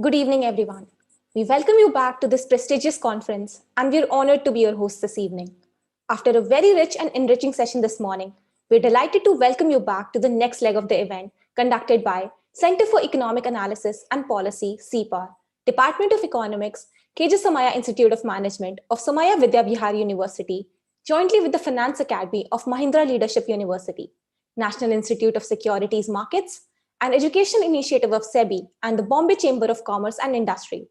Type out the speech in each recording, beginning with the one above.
Good evening, everyone. We welcome you back to this prestigious conference, and we're honored to be your hosts this evening. After a very rich and enriching session this morning, we're delighted to welcome you back to the next leg of the event conducted by Center for Economic Analysis and Policy, CEPAR, Department of Economics, Somaiya Institute of Management of Somaiya Vidya Vihar University, jointly with the Finance Academy of Mahindra Leadership University, National Institute of Securities Markets, an education initiative of SEBI and the Bombay Chamber of Commerce and Industry.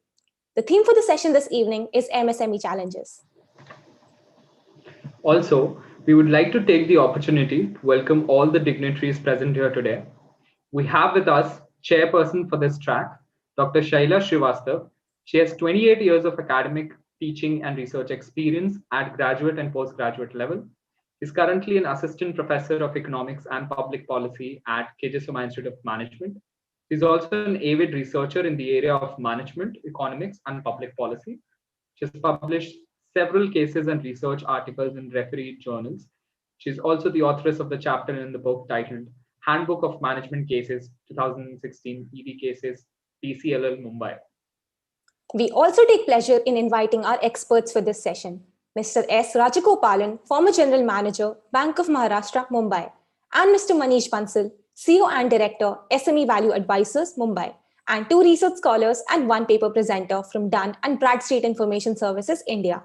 The theme for the session this evening is MSME challenges. Also, we would like to take the opportunity to welcome all the dignitaries present here today. We have with us chairperson for this track, Dr. Shaila Srivastava. She has 28 years of academic teaching and research experience at graduate and postgraduate level. Is currently an assistant professor of economics and public policy at Somaiya Institute of Management. She's also an avid researcher in the area of management, economics, and public policy. She has published several cases and research articles in refereed journals. She's also the authoress of the chapter in the book titled Handbook of Management Cases 2016 ED Cases PCLL Mumbai. We also take pleasure in inviting our experts for this session. Mr. S. Rajagopalan, former General Manager, Bank of Maharashtra, Mumbai, and Mr. Manish Bansal, CEO and Director, SME Valueadvisors, Mumbai, and 2 research scholars and 1 paper presenter from Dun and Bradstreet Information Services, India.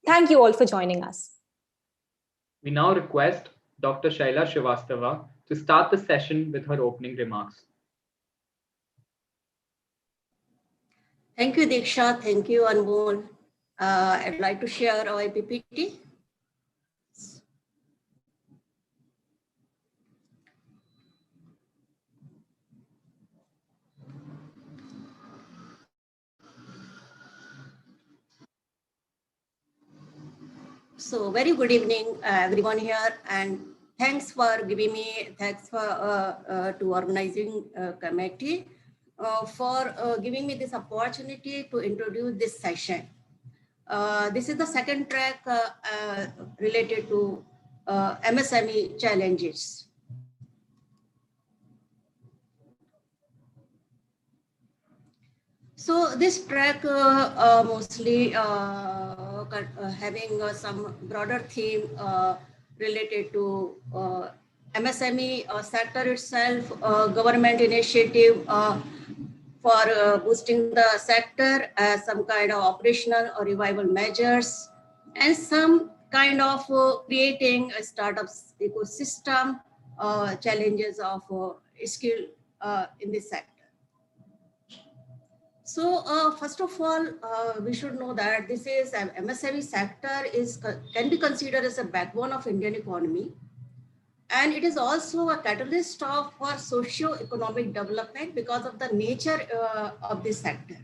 Thank you all for joining us. We now request Dr. Shaila Srivastava to start the session with her opening remarks. Thank you, Diksha. Thank you, Anmol. I'd like to share our PPT. So very good evening, everyone here, and thanks for giving me, to organizing committee for giving me this opportunity to introduce this session. This is the second track related to MSME challenges. So this track mostly having some broader theme related to MSME sector itself, government initiative for boosting the sector, some kind of operational or revival measures, and some kind of creating a startup ecosystem, challenges of skill in this sector. So first of all, we should know that this is MSME sector can be considered as a backbone of Indian economy. And it is also a catalyst for socio-economic development because of the nature of this sector,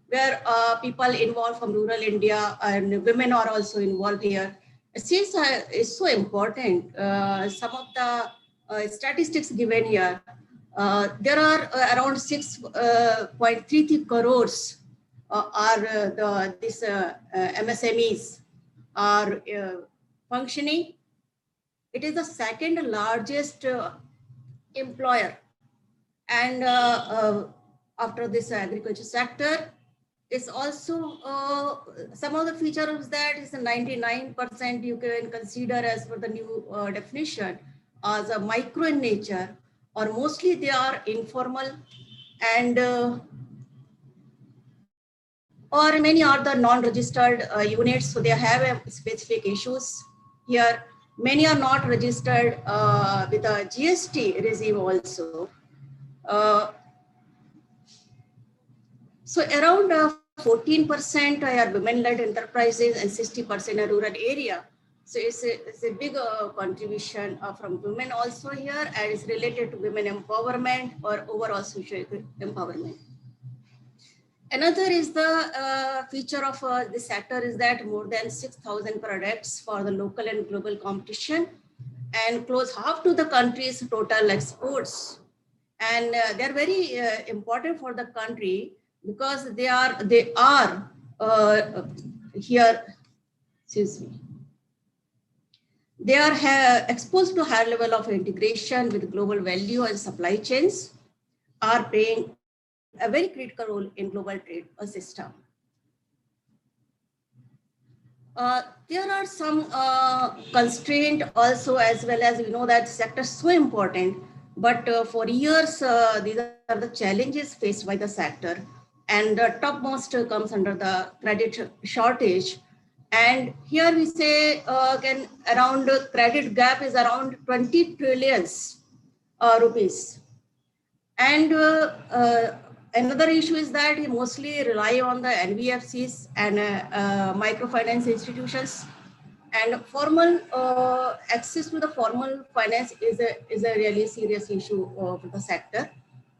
where people involved from rural India and women are also involved here. Since it's so important, some of the statistics given here, there are around 6.33 crores are these MSMEs are functioning. It is the second largest employer, and after this agriculture sector, it's also some of the features that is 99% you can consider as per the new definition as a micro in nature, or mostly they are informal, and or many are the non-registered units, so they have specific issues here. Many are not registered with a GST regime also. So around 14% are women-led enterprises and 60% are rural area. So it's a big contribution from women also here, and it's related to women empowerment or overall social empowerment. Another is the feature of this sector is that more than 6,000 products for the local and global competition, and close half to the country's total exports. And they're very important for the country because they are here, excuse me. They are exposed to higher level of integration with global value and supply chains, are paying a very critical role in global trade system. There are some constraint also, as well as we know that sector is so important, but for years, these are the challenges faced by the sector. And the topmost comes under the credit shortage. And here we say again, around credit gap is around 20 trillions rupees. And another issue is that we mostly rely on the NBFCs and microfinance institutions. And formal access to the formal finance is a really serious issue for the sector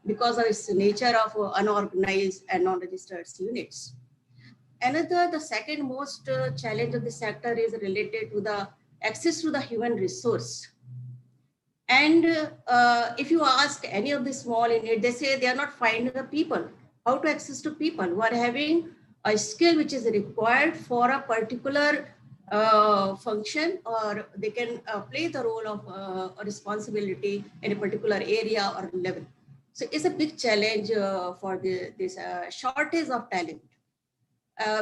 because of its nature of unorganized and non-registered units. The second most challenge of the sector is related to the access to the human resource. And if you ask any of the small unit, they say they are not finding the people, how to access to people who are having a skill which is required for a particular function, or they can play the role of a responsibility in a particular area or level. So it's a big challenge for this shortage of talent.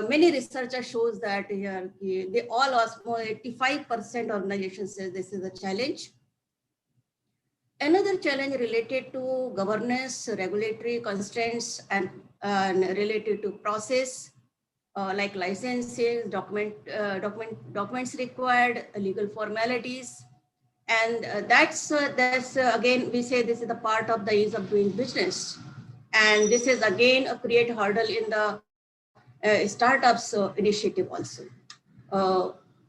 Many researchers shows that they all ask, more 85% organizations say this is a challenge. Another challenge related to governance, regulatory constraints, and related to process, like licenses, documents required, legal formalities. And that's again, we say this is the part of the ease of doing business. And this is again a create hurdle in the startups initiative also.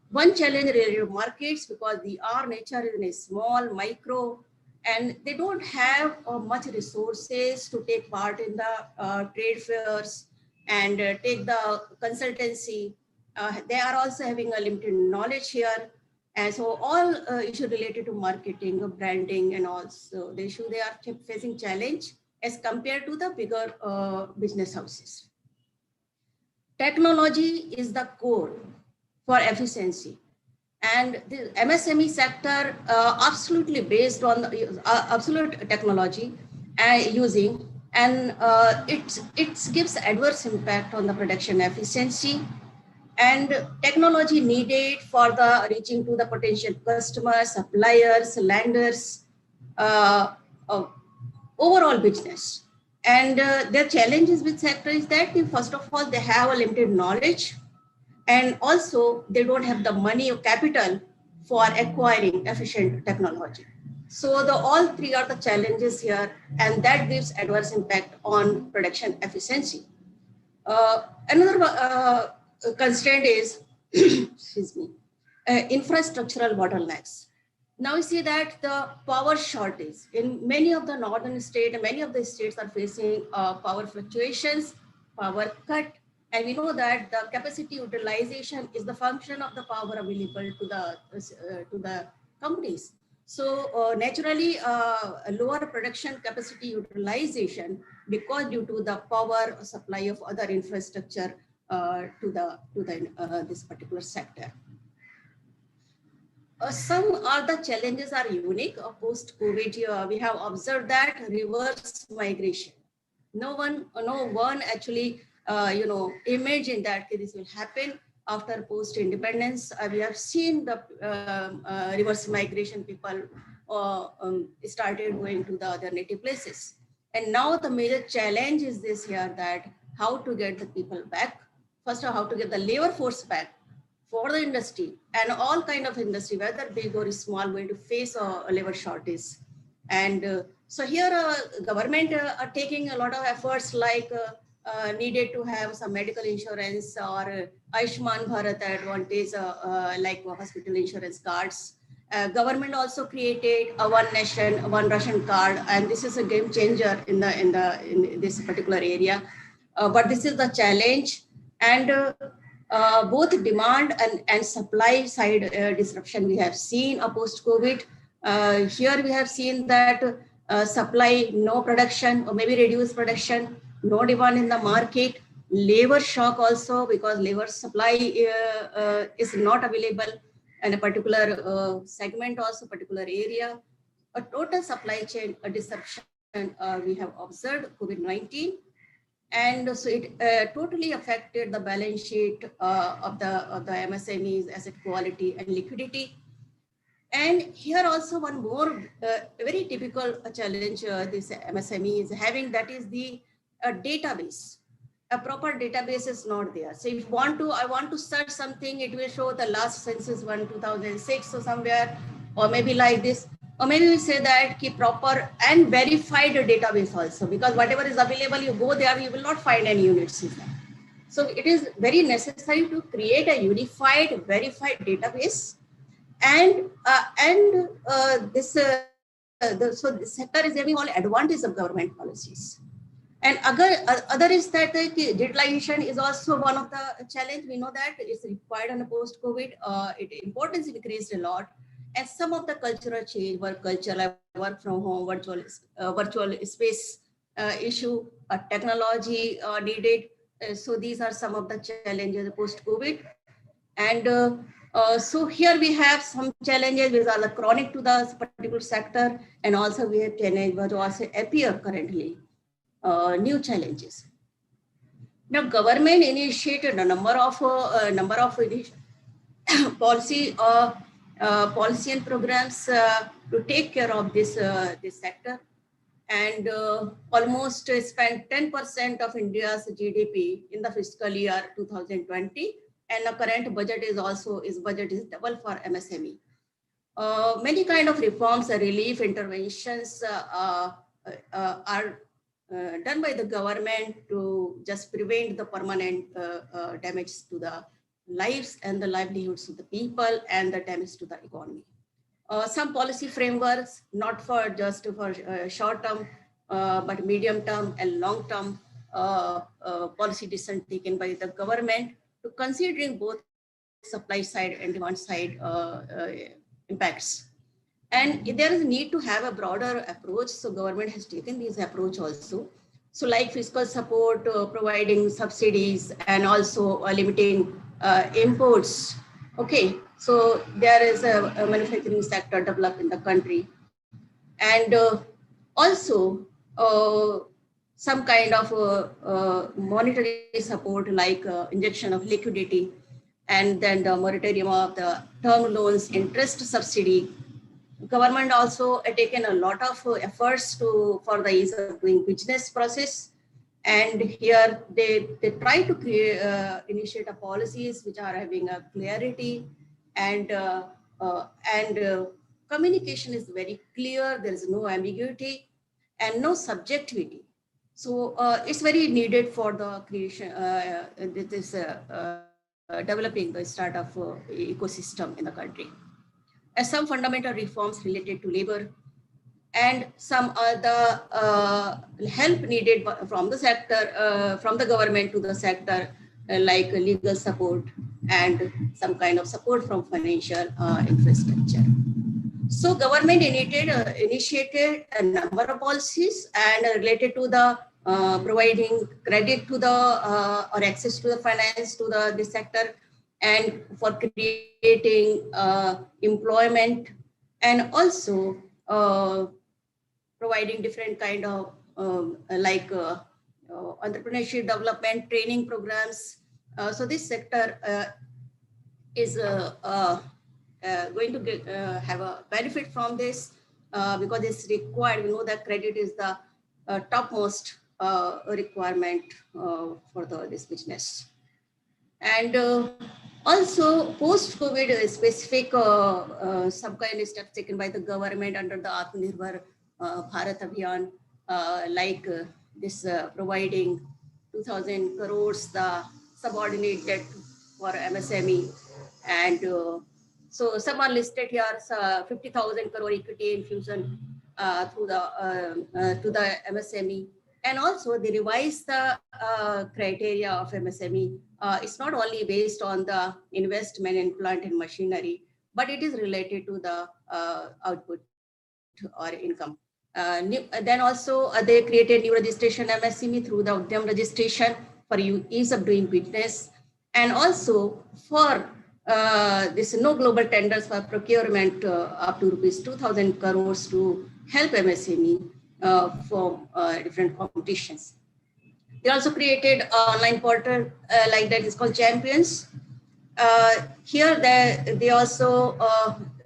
One challenge related to markets, because our nature is in a small, micro, and they don't have much resources to take part in the trade fairs and take the consultancy. They are also having a limited knowledge here. And so all issues related to marketing, branding, and also the issue they are facing challenge as compared to the bigger business houses. Technology is the core for efficiency. And the MSME sector absolutely based on absolute technology using, and it gives adverse impact on the production efficiency, and technology needed for the reaching to the potential customers, suppliers, lenders, overall business. And their challenges with sector is that first of all, they have a limited knowledge, and also they don't have the money or capital for acquiring efficient technology. So all three are the challenges here, and that gives adverse impact on production efficiency. Another constraint is, excuse me, infrastructural bottlenecks. Now we see that the power shortage in many of the northern states, many of the states are facing power fluctuations, power cut, and we know that the capacity utilization is the function of the power available to the companies. So naturally, lower production capacity utilization because due to the power supply of other infrastructure to this particular sector. Some of the challenges are unique. Post-COVID, we have observed that reverse migration. No one actually, imagined that this will happen after post-independence. We have seen the reverse migration. People started going to the other native places. And now the major challenge is this here, that how to get the people back. First, how to get the labor force back for the industry, and all kind of industry, whether big or small, going to face a labor shortage. And so here government are taking a lot of efforts, like needed to have some medical insurance or Ayushman Bharat advantage, like hospital insurance cards. Government also created a one nation, one ration card, and this is a game changer in this particular area. But this is the challenge, and both demand and supply side disruption we have seen post-COVID. Here we have seen that supply, no production, or maybe reduced production, no demand in the market, labor shock also, because labor supply is not available in a particular segment, also particular area. A total supply chain disruption we have observed COVID-19. And so it totally affected the balance sheet of the MSMEs, asset quality and liquidity. And here also one more very typical challenge this MSME is having, that is the database. A proper database is not there. So if I want to search something, it will show the last census one 2006 or somewhere, or maybe like this, or maybe we say that keep proper and verified database also, because whatever is available, you go there, you will not find any units in there. So it is very necessary to create a unified, verified database. And so this sector is having all advantage of government policies. And other is that the digitalization is also one of the challenge. We know that it's required on the post-COVID. Its importance increased a lot. And some of the cultural change, work culture, like work from home, virtual space issue, technology needed. So these are some of the challenges post-COVID. And so here we have some challenges which are chronic to the particular sector, and also we have challenges which also appear currently, new challenges. Now, government initiated a number of policy and programs to take care of this sector, and almost spent 10% of India's GDP in the fiscal year 2020. And the current budget is double for MSME. Many kind of reforms, relief interventions are done by the government to just prevent the permanent damage to the lives and the livelihoods of the people and the damage to the economy. Some policy frameworks, not for just for short term, but medium term and long term policy decisions taken by the government to considering both supply side and demand side impacts. And there is a need to have a broader approach. So government has taken this approach also. So like fiscal support, providing subsidies, and also limiting imports. Okay, so there is a manufacturing sector developed in the country. And also some kind of monetary support, like injection of liquidity, and then the moratorium of the term loans, interest subsidy. Government also taken a lot of efforts for the ease of doing business process. And here they try to create, initiate a policies which are having a clarity, and communication is very clear. There is no ambiguity and no subjectivity. So it's very needed for the creation, developing the startup ecosystem in the country. And some fundamental reforms related to labor, and some other help needed from the sector, from the government to the sector, like legal support and some kind of support from financial infrastructure. So government initiated a number of policies and related to the providing credit to the or access to the finance to this sector, and for creating employment, and also providing different kind of like entrepreneurship development training programs. So this sector is going to have a benefit from this because it's required. We know that credit is the topmost requirement for this business. And also post-COVID specific some kind of steps taken by the government under the Atmanirbhar Bharat Abhiyan, like this providing 2,000 crores the subordinate debt for MSME, and so some are listed here. 50,000 crore equity infusion through the to the MSME, and also they revised the criteria of MSME. It's not only based on the investment in plant and machinery, but it is related to the output or income. Then also they created new registration MSME through the Udyam registration for ease of doing business, and also for this no global tenders for procurement up to rupees 2,000 crores to help MSME for different competitions. They also created online portal like that is called Champions. Here they also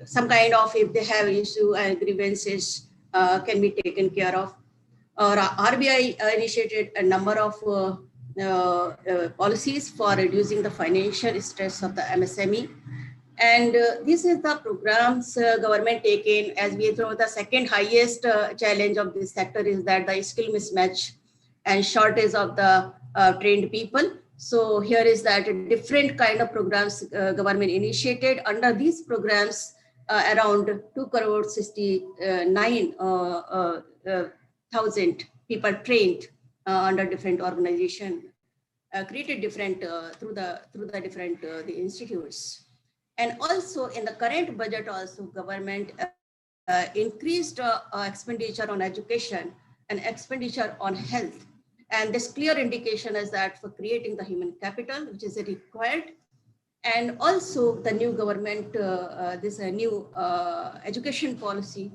some kind of, if they have issue and grievances can be taken care of. RBI initiated a number of policies for reducing the financial stress of the MSME. And this is the programs government taken. As we know, the second highest challenge of this sector is that the skill mismatch and shortage of the trained people. So here is that different kind of programs government initiated. Under these programs, around 2,69,000 people trained under different organization, created different through the different the institutes. And also in the current budget, also government increased expenditure on education and expenditure on health. And this clear indication is that for creating the human capital, which is required. And also the new government, this new education policy,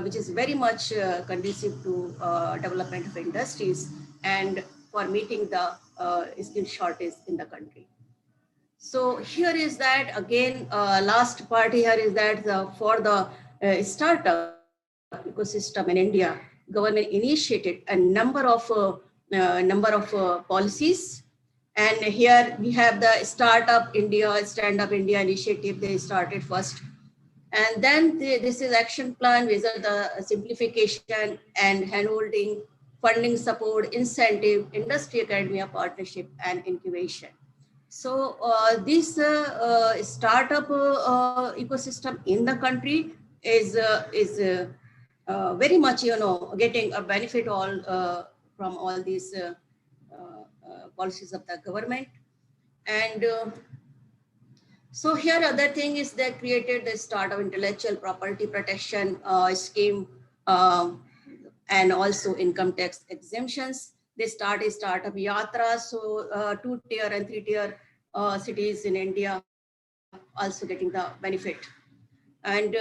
which is very much conducive to development of industries and for meeting the skill shortage in the country. So here is that again, last part here is that for the startup ecosystem in India, government initiated a number of policies. And here we have the Startup India, Stand Up India initiative. They started first. And then this is action plan with the simplification and handholding, funding support, incentive, industry academia partnership, and incubation. So this startup ecosystem in the country is very much, getting a benefit all from all these policies of the government. And so here other thing is they created the startup intellectual property protection scheme and also income tax exemptions. They started startup yatra, so 2-tier and 3-tier cities in India also getting the benefit. And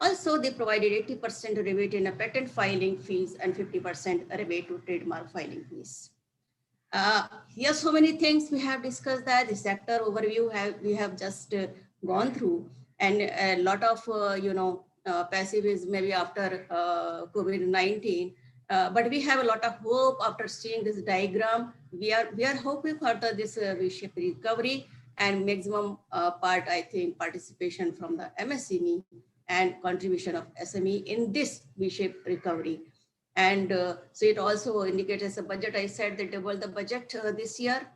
also they provided 80% rebate in a patent filing fees and 50% rebate to trademark filing fees. Here so many things we have discussed, that the sector overview we have just gone through, and a lot of passive is maybe after COVID-19. But we have a lot of hope after seeing this diagram. We are hoping for this V-shaped recovery and maximum part, I think, participation from the MSME and contribution of SME in this V-shaped recovery. And so it also indicates as a budget, I said they doubled the budget this year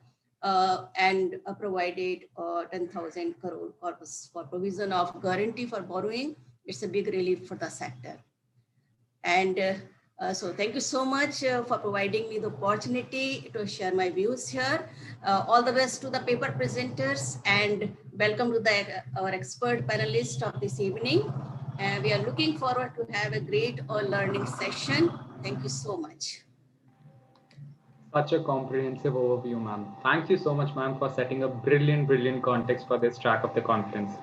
and provided 10,000 crore corpus for provision of guarantee for borrowing. It's a big relief for the sector. And so thank you so much for providing me the opportunity to share my views here. All the best to the paper presenters, and welcome to our expert panelists of this evening. And we are looking forward to have a great learning session. Thank you so much. Such a comprehensive overview, ma'am. Thank you so much, ma'am, for setting a brilliant context for this track of the conference.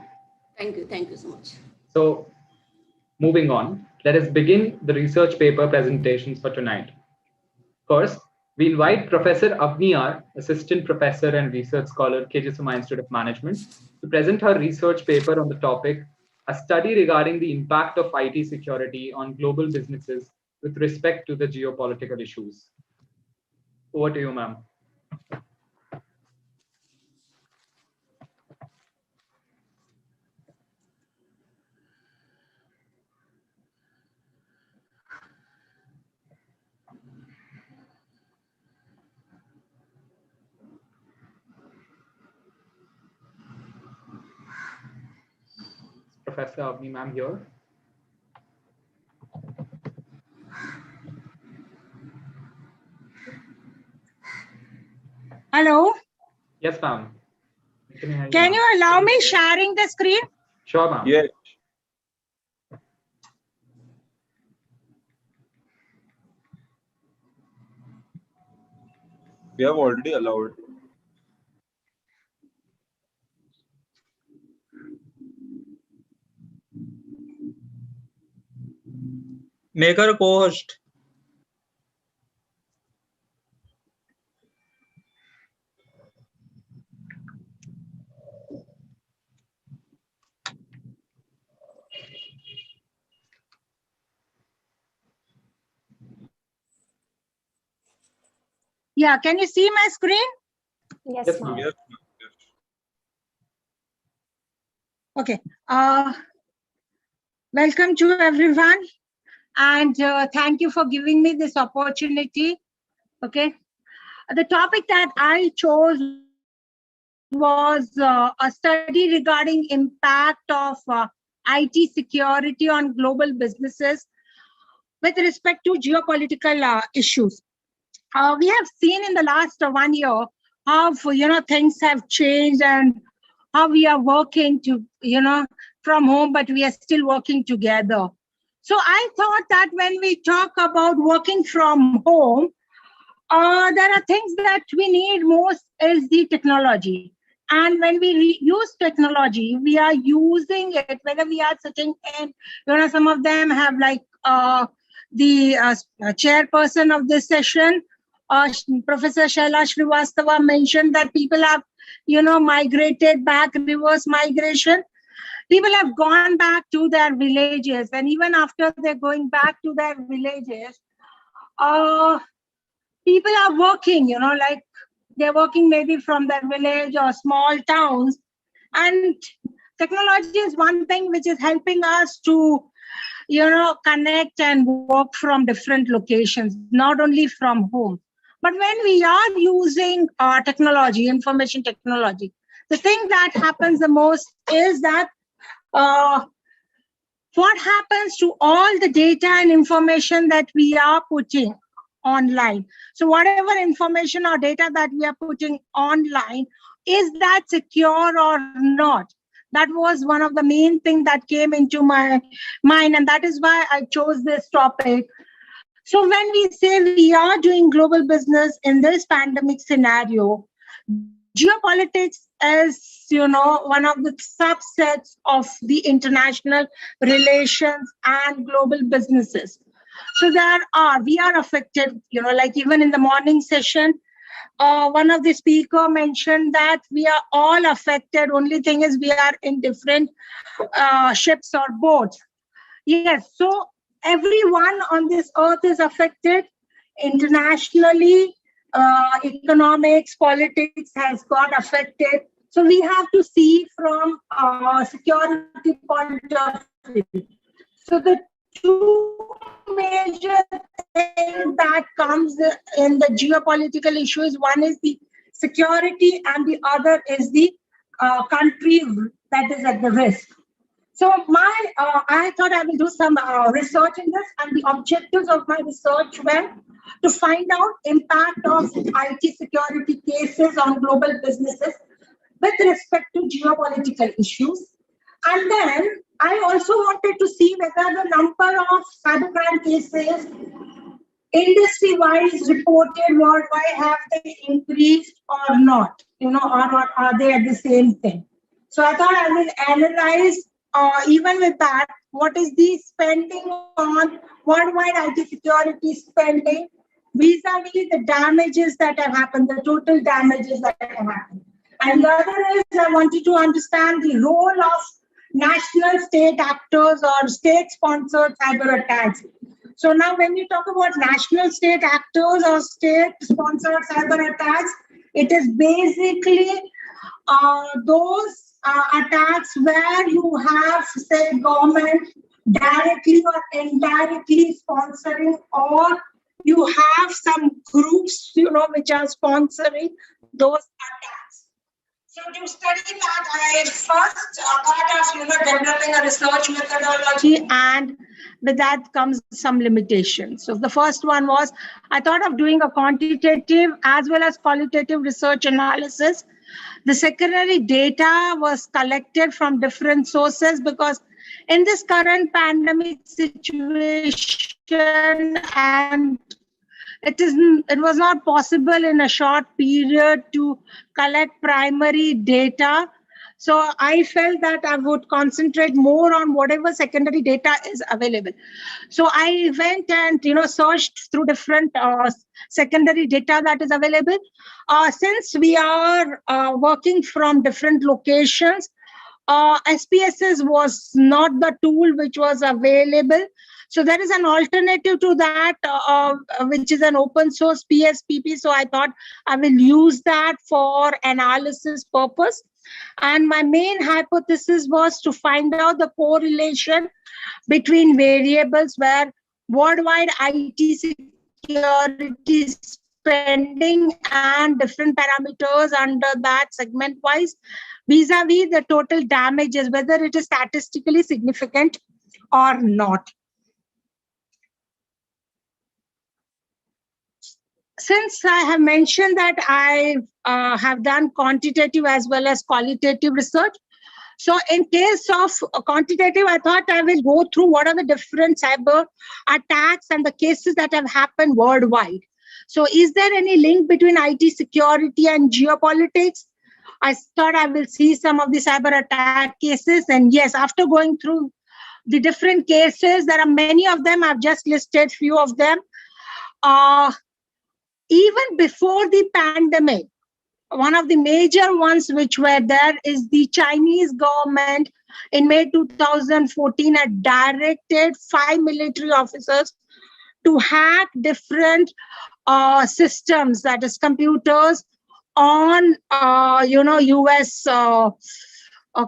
Thank you so much. So, moving on, let us begin the research paper presentations for tonight. First, we invite Professor Avniyar, Assistant Professor and Research Scholar, KJ Somaiya Institute of Management, to present her research paper on the topic, a study regarding the impact of IT security on global businesses with respect to the geopolitical issues. Over to you, ma'am. Professor Avni, ma'am, here. Hello. Yes, ma'am. Can you allow me sharing the screen? Sure, ma'am. Yes. We have already allowed. Make her a co-host. Yeah, can you see my screen? Yes, Yes, ma'am. ma'am. Okay. Welcome to everyone. And thank you for giving me this opportunity. Okay. The topic that I chose was a study regarding impact of IT security on global businesses with respect to geopolitical issues. We have seen in the last 1 year how things have changed and how we are working to from home, but we are still working together. So I thought that when we talk about working from home, there are things that we need most is the technology. And when we use technology, we are using it whether we are sitting in, some of them have like the chairperson of this session, Professor Shaila Srivastava mentioned that people have, migrated back, reverse migration. People have gone back to their villages, and even after they're going back to their villages, people are working, like they're working maybe from their village or small towns. And technology is one thing which is helping us to, connect and work from different locations, not only from home. But when we are using technology, information technology, the thing that happens the most is that uh, what happens to all the data and information that we are putting online. So whatever information or data that we are putting online, is that secure or not? That was one of the main things that came into my mind, and that is why I chose this topic. So when we say we are doing global business in this pandemic scenario, geopolitics is, one of the subsets of the international relations and global businesses. So we are affected, like even in the morning session, one of the speaker mentioned that we are all affected. Only thing is we are in different ships or boats. Yes, so everyone on this earth is affected internationally. Economics, politics has got affected. So we have to see from a security point of view. So the two major things that comes in the geopolitical issues, one is the security and the other is the country that is at the risk. So I thought I will do some research in this, and the objectives of my research were to find out impact of IT security cases on global businesses with respect to geopolitical issues. And then I also wanted to see whether the number of cybercrime cases industry-wise reported worldwide have they increased or not, or are they at the same thing? So I thought I will analyze, even with that, what is the spending on worldwide IT security spending vis-a-vis the damages that have happened, the total damages that have happened. And the other is I wanted to understand the role of national state actors or state-sponsored cyber attacks. So now when we talk about national state actors or state-sponsored cyber attacks, it is basically those attacks where you have, say, government directly or indirectly sponsoring, or you have some groups, which are sponsoring those attacks. So to study that, I first thought of, developing a research methodology, and with that comes some limitations. So the first one was, I thought of doing a quantitative as well as qualitative research analysis. The secondary data was collected from different sources because in this current pandemic situation, and it was not possible in a short period to collect primary data. So I felt that I would concentrate more on whatever secondary data is available. So I went and searched through different secondary data that is available. Since we are working from different locations, SPSS was not the tool which was available. So there is an alternative to that, which is an open source PSPP. So I thought I will use that for analysis purpose. And my main hypothesis was to find out the correlation between variables where worldwide IT security spending and different parameters under that segment wise vis-a-vis the total damages, whether it is statistically significant or not. Since I have mentioned that I have done quantitative as well as qualitative research, so in case of quantitative, I thought I will go through what are the different cyber attacks and the cases that have happened worldwide. So is there any link between IT security and geopolitics? I thought I will see some of the cyber attack cases. And yes, after going through the different cases, there are many of them. I've just listed few of them. Even before the pandemic, one of the major ones which were there is the Chinese government in May 2014 had directed 5 military officers to hack different systems, that is computers, on US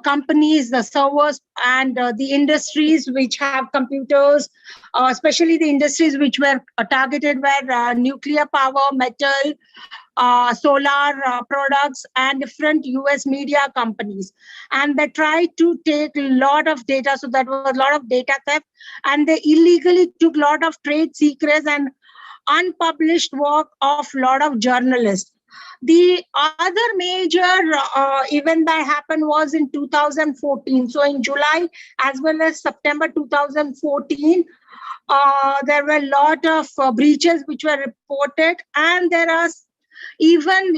companies, the servers, and the industries which have computers, especially the industries which were targeted were nuclear power, metal, solar products, and different US media companies. And they tried to take a lot of data, so that was a lot of data theft, and they illegally took a lot of trade secrets and unpublished work of a lot of journalists. The other major event that happened was in 2014. So in July as well as September 2014, there were a lot of breaches which were reported, and there are even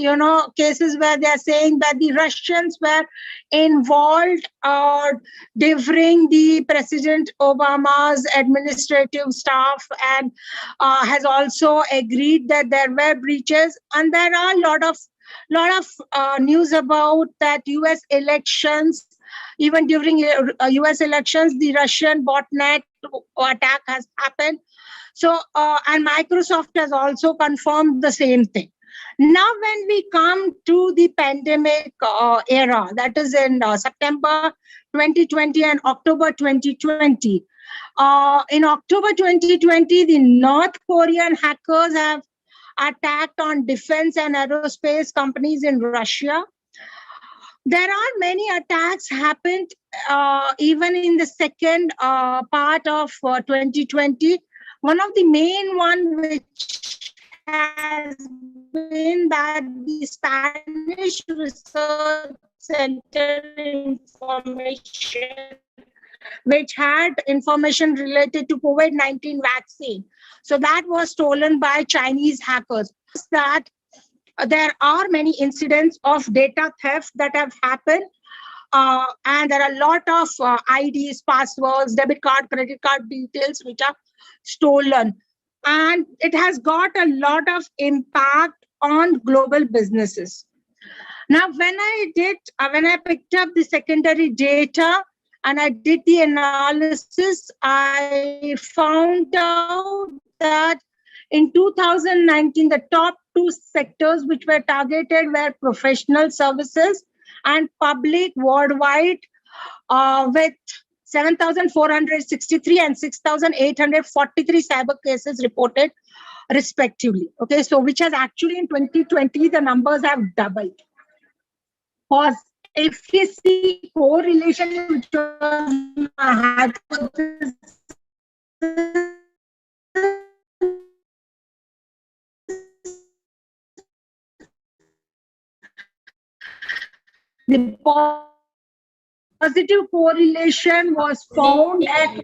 cases where they are saying that the Russians were involved during the President Obama's administrative staff, and has also agreed that there were breaches. And there are a lot of news about that US elections. Even during US elections, the Russian botnet attack has happened. So and Microsoft has also confirmed the same thing. Now, when we come to the pandemic era, that is in September 2020 and October 2020. In October 2020, the North Korean hackers have attacked on defense and aerospace companies in Russia. There are many attacks happened even in the second part of 2020. One of the main one which has been that the Spanish Research Center information, which had information related to COVID-19 vaccine. So that was stolen by Chinese hackers. That there are many incidents of data theft that have happened. And there are a lot of IDs, passwords, debit card, credit card details which are stolen. And it has got a lot of impact on global businesses. Now, when I picked up the secondary data and I did the analysis, I found out that in 2019, the top two sectors which were targeted were professional services and public worldwide, with 7,463 and 6,843 cyber cases reported respectively. Okay, so which has actually in 2020, the numbers have doubled. Because if you see correlation, which was the positive correlation was found at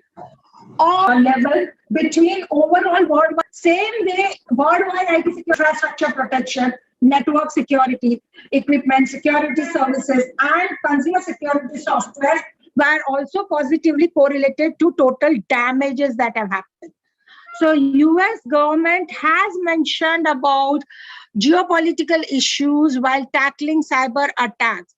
all level between overall worldwide, same way worldwide IT security, infrastructure protection, network security, equipment security services, and consumer security software were also positively correlated to total damages that have happened. So US government has mentioned about geopolitical issues while tackling cyber attacks.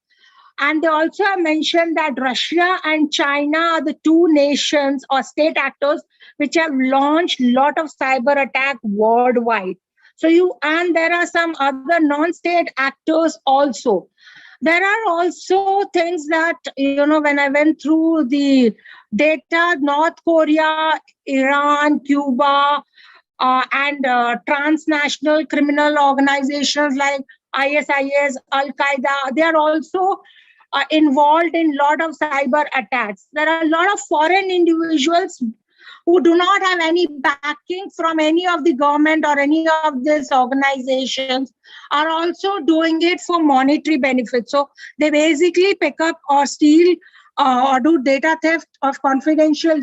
And they also have mentioned that Russia and China are the two nations or state actors which have launched a lot of cyber attack worldwide. And there are some other non-state actors also. There are also things that, when I went through the data, North Korea, Iran, Cuba, and transnational criminal organizations like ISIS, Al-Qaeda, they are also involved in a lot of cyber attacks. There are a lot of foreign individuals who do not have any backing from any of the government or any of these organizations are also doing it for monetary benefits. So they basically pick up or steal or do data theft of confidential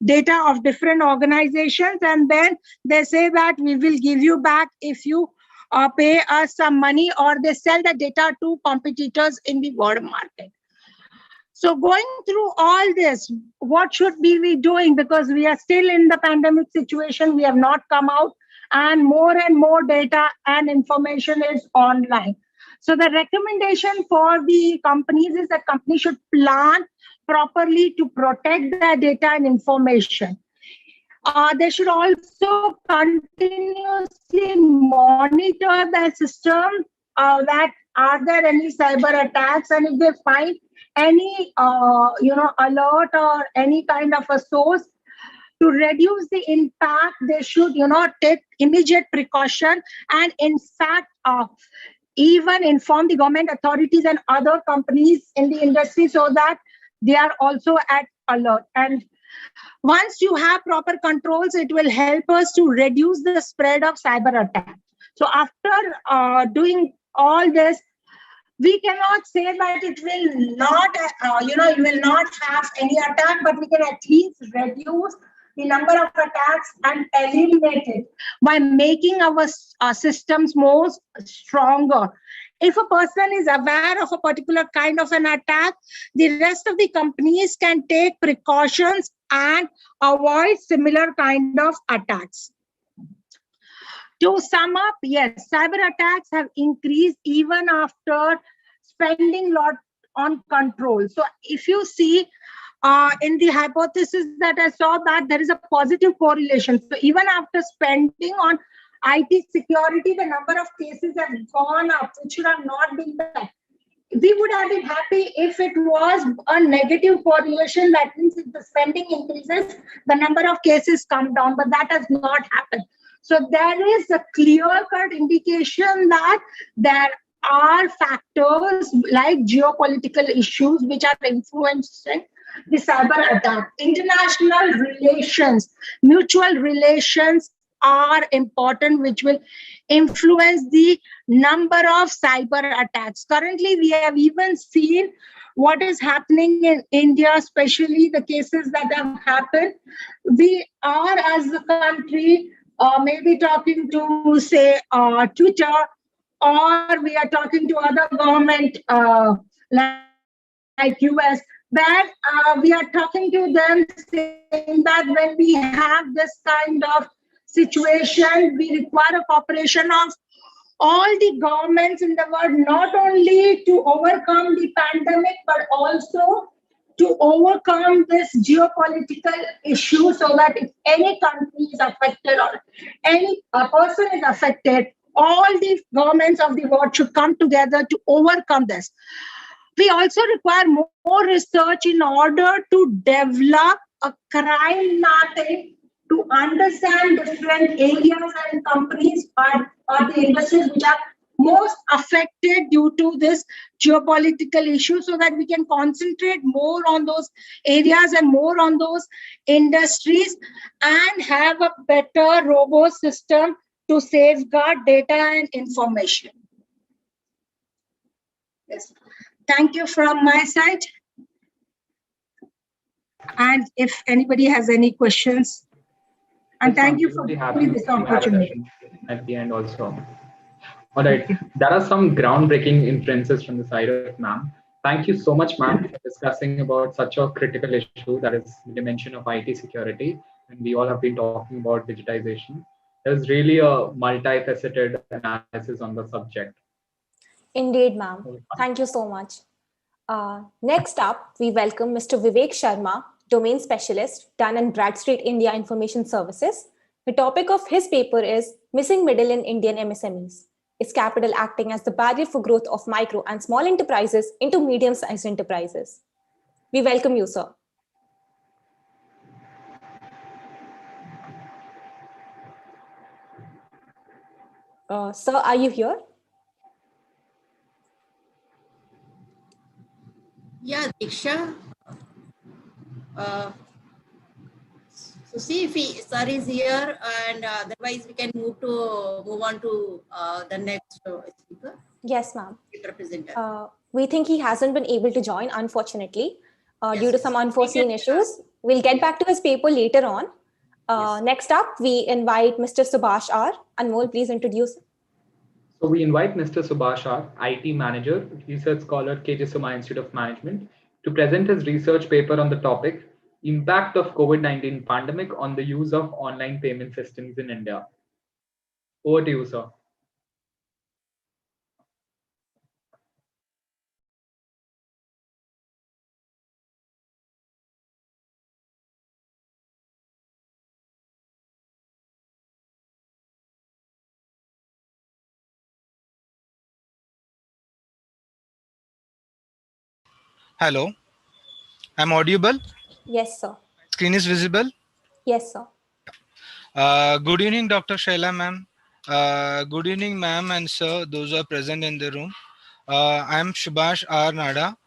data of different organizations, and then they say that we will give you back if you pay us some money, or they sell the data to competitors in the world market. So going through all this, what should we doing? Because we are still in the pandemic situation, we have not come out, and more data and information is online. So the recommendation for the companies is that companies should plan properly to protect their data and information. They should also continuously monitor the system, that are there any cyber attacks, and if they find any alert or any kind of a source, to reduce the impact, they should take immediate precaution, and in fact even inform the government authorities and other companies in the industry so that they are also at alert. And once you have proper controls, it will help us to reduce the spread of cyber attacks. So after doing all this, we cannot say that it will not, you will not have any attack, but we can at least reduce the number of attacks and eliminate it by making our systems more stronger. If a person is aware of a particular kind of an attack, the rest of the companies can take precautions and avoid similar kind of attacks. To sum up, yes, cyber attacks have increased even after spending a lot on control. So if you see in the hypothesis that I saw, that there is a positive correlation. So even after spending on IT security, the number of cases have gone up, which should have not been there. We would have been happy if it was a negative correlation. That means if the spending increases, the number of cases come down, but that has not happened. So there is a clear-cut indication that there are factors like geopolitical issues which are influencing the cyber attack. International relations, mutual relations are important, which will influence the number of cyber attacks. Currently, we have even seen what is happening in India, especially the cases that have happened. We are, as a country, maybe talking to, say, Twitter, or we are talking to other government like US, where we are talking to them saying that when we have this kind of situation, we require a cooperation of all the governments in the world, not only to overcome the pandemic, but also to overcome this geopolitical issue, so that if any country is affected or any person is affected, all the governments of the world should come together to overcome this. We also require more research in order to develop a crime mapping to understand different areas and companies or the industries which are most affected due to this geopolitical issue, so that we can concentrate more on those areas and more on those industries and have a better, robust system to safeguard data and information. Yes. Thank you from my side. And if anybody has any questions, and thank you for giving me this opportunity. At the end also. All right, there are some groundbreaking inferences from the side of ma'am. Thank you so much, ma'am, for discussing about such a critical issue, that is the dimension of IT security. And we all have been talking about digitization. There's really a multifaceted analysis on the subject. Indeed, ma'am. Thank you so much. Next up, we welcome Mr. Vivek Sharma, Domain Specialist, Dun& and Bradstreet India Information Services. The topic of his paper is Missing Middle in Indian MSMEs. Is capital acting as the barrier for growth of micro and small enterprises into medium-sized enterprises? We welcome you, sir. Sir, are you here? Yeah, Diksha. Uh, so see if sir is here, and otherwise we can move on to the next speaker. Yes, ma'am. Representative. We think he hasn't been able to join, unfortunately, Yes, due to yes. some unforeseen issues. We'll get back to his paper later on. Yes. Next up, we invite Mr. Subhash R. Anmol, please introduce. So we invite Mr. Subhash R, IT Manager, Research Scholar, KJ Somaiya Institute of Management, to present his research paper on the topic, Impact of COVID-19 Pandemic on the Use of Online Payment Systems in India. Over to you, sir. Hello, I'm audible. Yes, sir. Screen is visible. Yes, sir. Good evening, Dr. Shaila ma'am. Good evening, ma'am and sir, those who are present in the room. I'm Subhash R. Nada,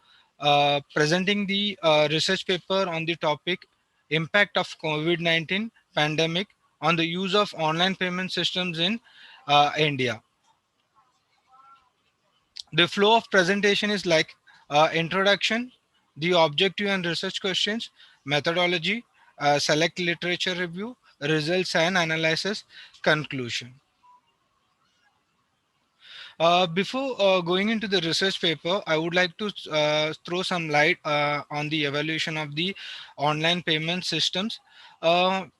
presenting the research paper on the topic Impact of COVID-19 Pandemic on the Use of Online Payment Systems in India. The flow of presentation is like introduction, the objective and research questions, methodology, select literature review, results and analysis, conclusion. Before going into the research paper, I would like to throw some light on the evaluation of the online payment systems.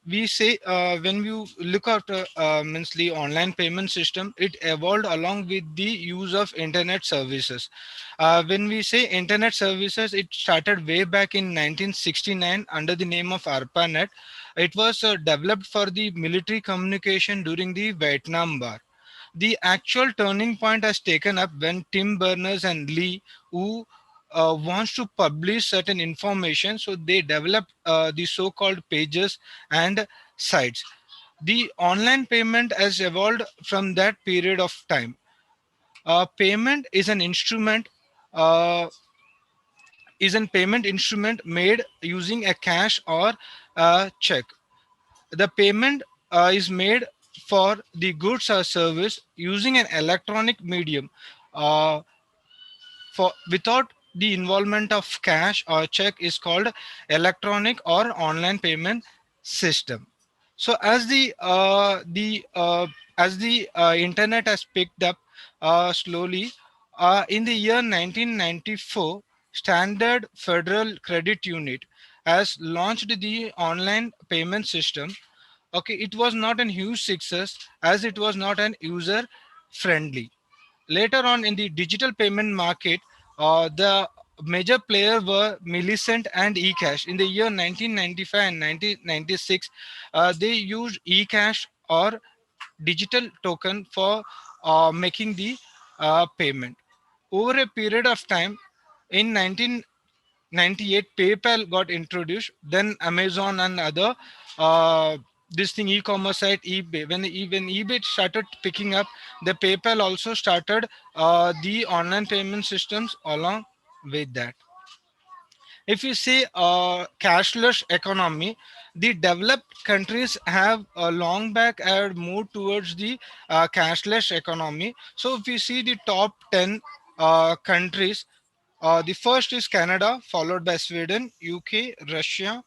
We say when you look at means the online payment system, it evolved along with the use of internet services. When we say internet services, it started way back in 1969 under the name of ARPANET. It was developed for the military communication during the Vietnam War. The actual turning point has taken up when Tim Berners and Lee, who wants to publish certain information, so they developed the so-called pages and sites. The online payment has evolved from that period of time. Payment is an instrument. Is a payment instrument made using a cash or a check. The payment is made for the goods or service using an electronic medium uh, for without the involvement of cash or check is called electronic or online payment system. So as the internet has picked up slowly, in the year 1994, Standard Federal Credit Unit has launched the online payment system. Okay, it was not a huge success as it was not an user friendly. Later on in the digital payment market, the major players were Millicent and eCash. In the year 1995 and 1996, they used eCash or digital token for making the payment. Over a period of time, in 1998, PayPal got introduced. Then Amazon and other this thing e-commerce site eBay. When eBay started picking up, the PayPal also started the online payment systems along with that. If you say cashless economy, the developed countries have long back had moved towards the cashless economy. So if you see the top 10 countries, the first is Canada, followed by Sweden, UK, Russia,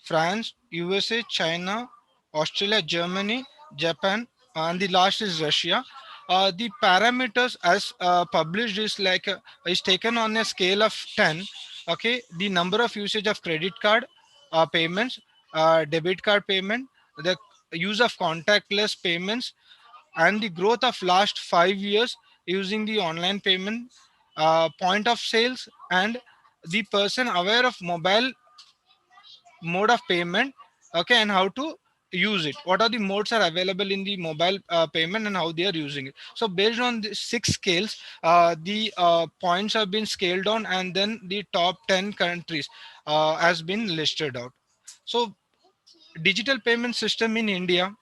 France, USA, China, Australia, Germany, Japan, and the last is Russia. The parameters as published is like is taken on a scale of 10. Okay, the number of usage of credit card payments, debit card payment, the use of contactless payments, and the growth of last 5 years using the online payment, point of sales, and the person aware of mobile mode of payment, okay, and how to use it, what are the modes are available in the mobile payment and how they are using it. So based on the six scales, the points have been scaled down, and then the top 10 countries has been listed out. So digital payment system in India,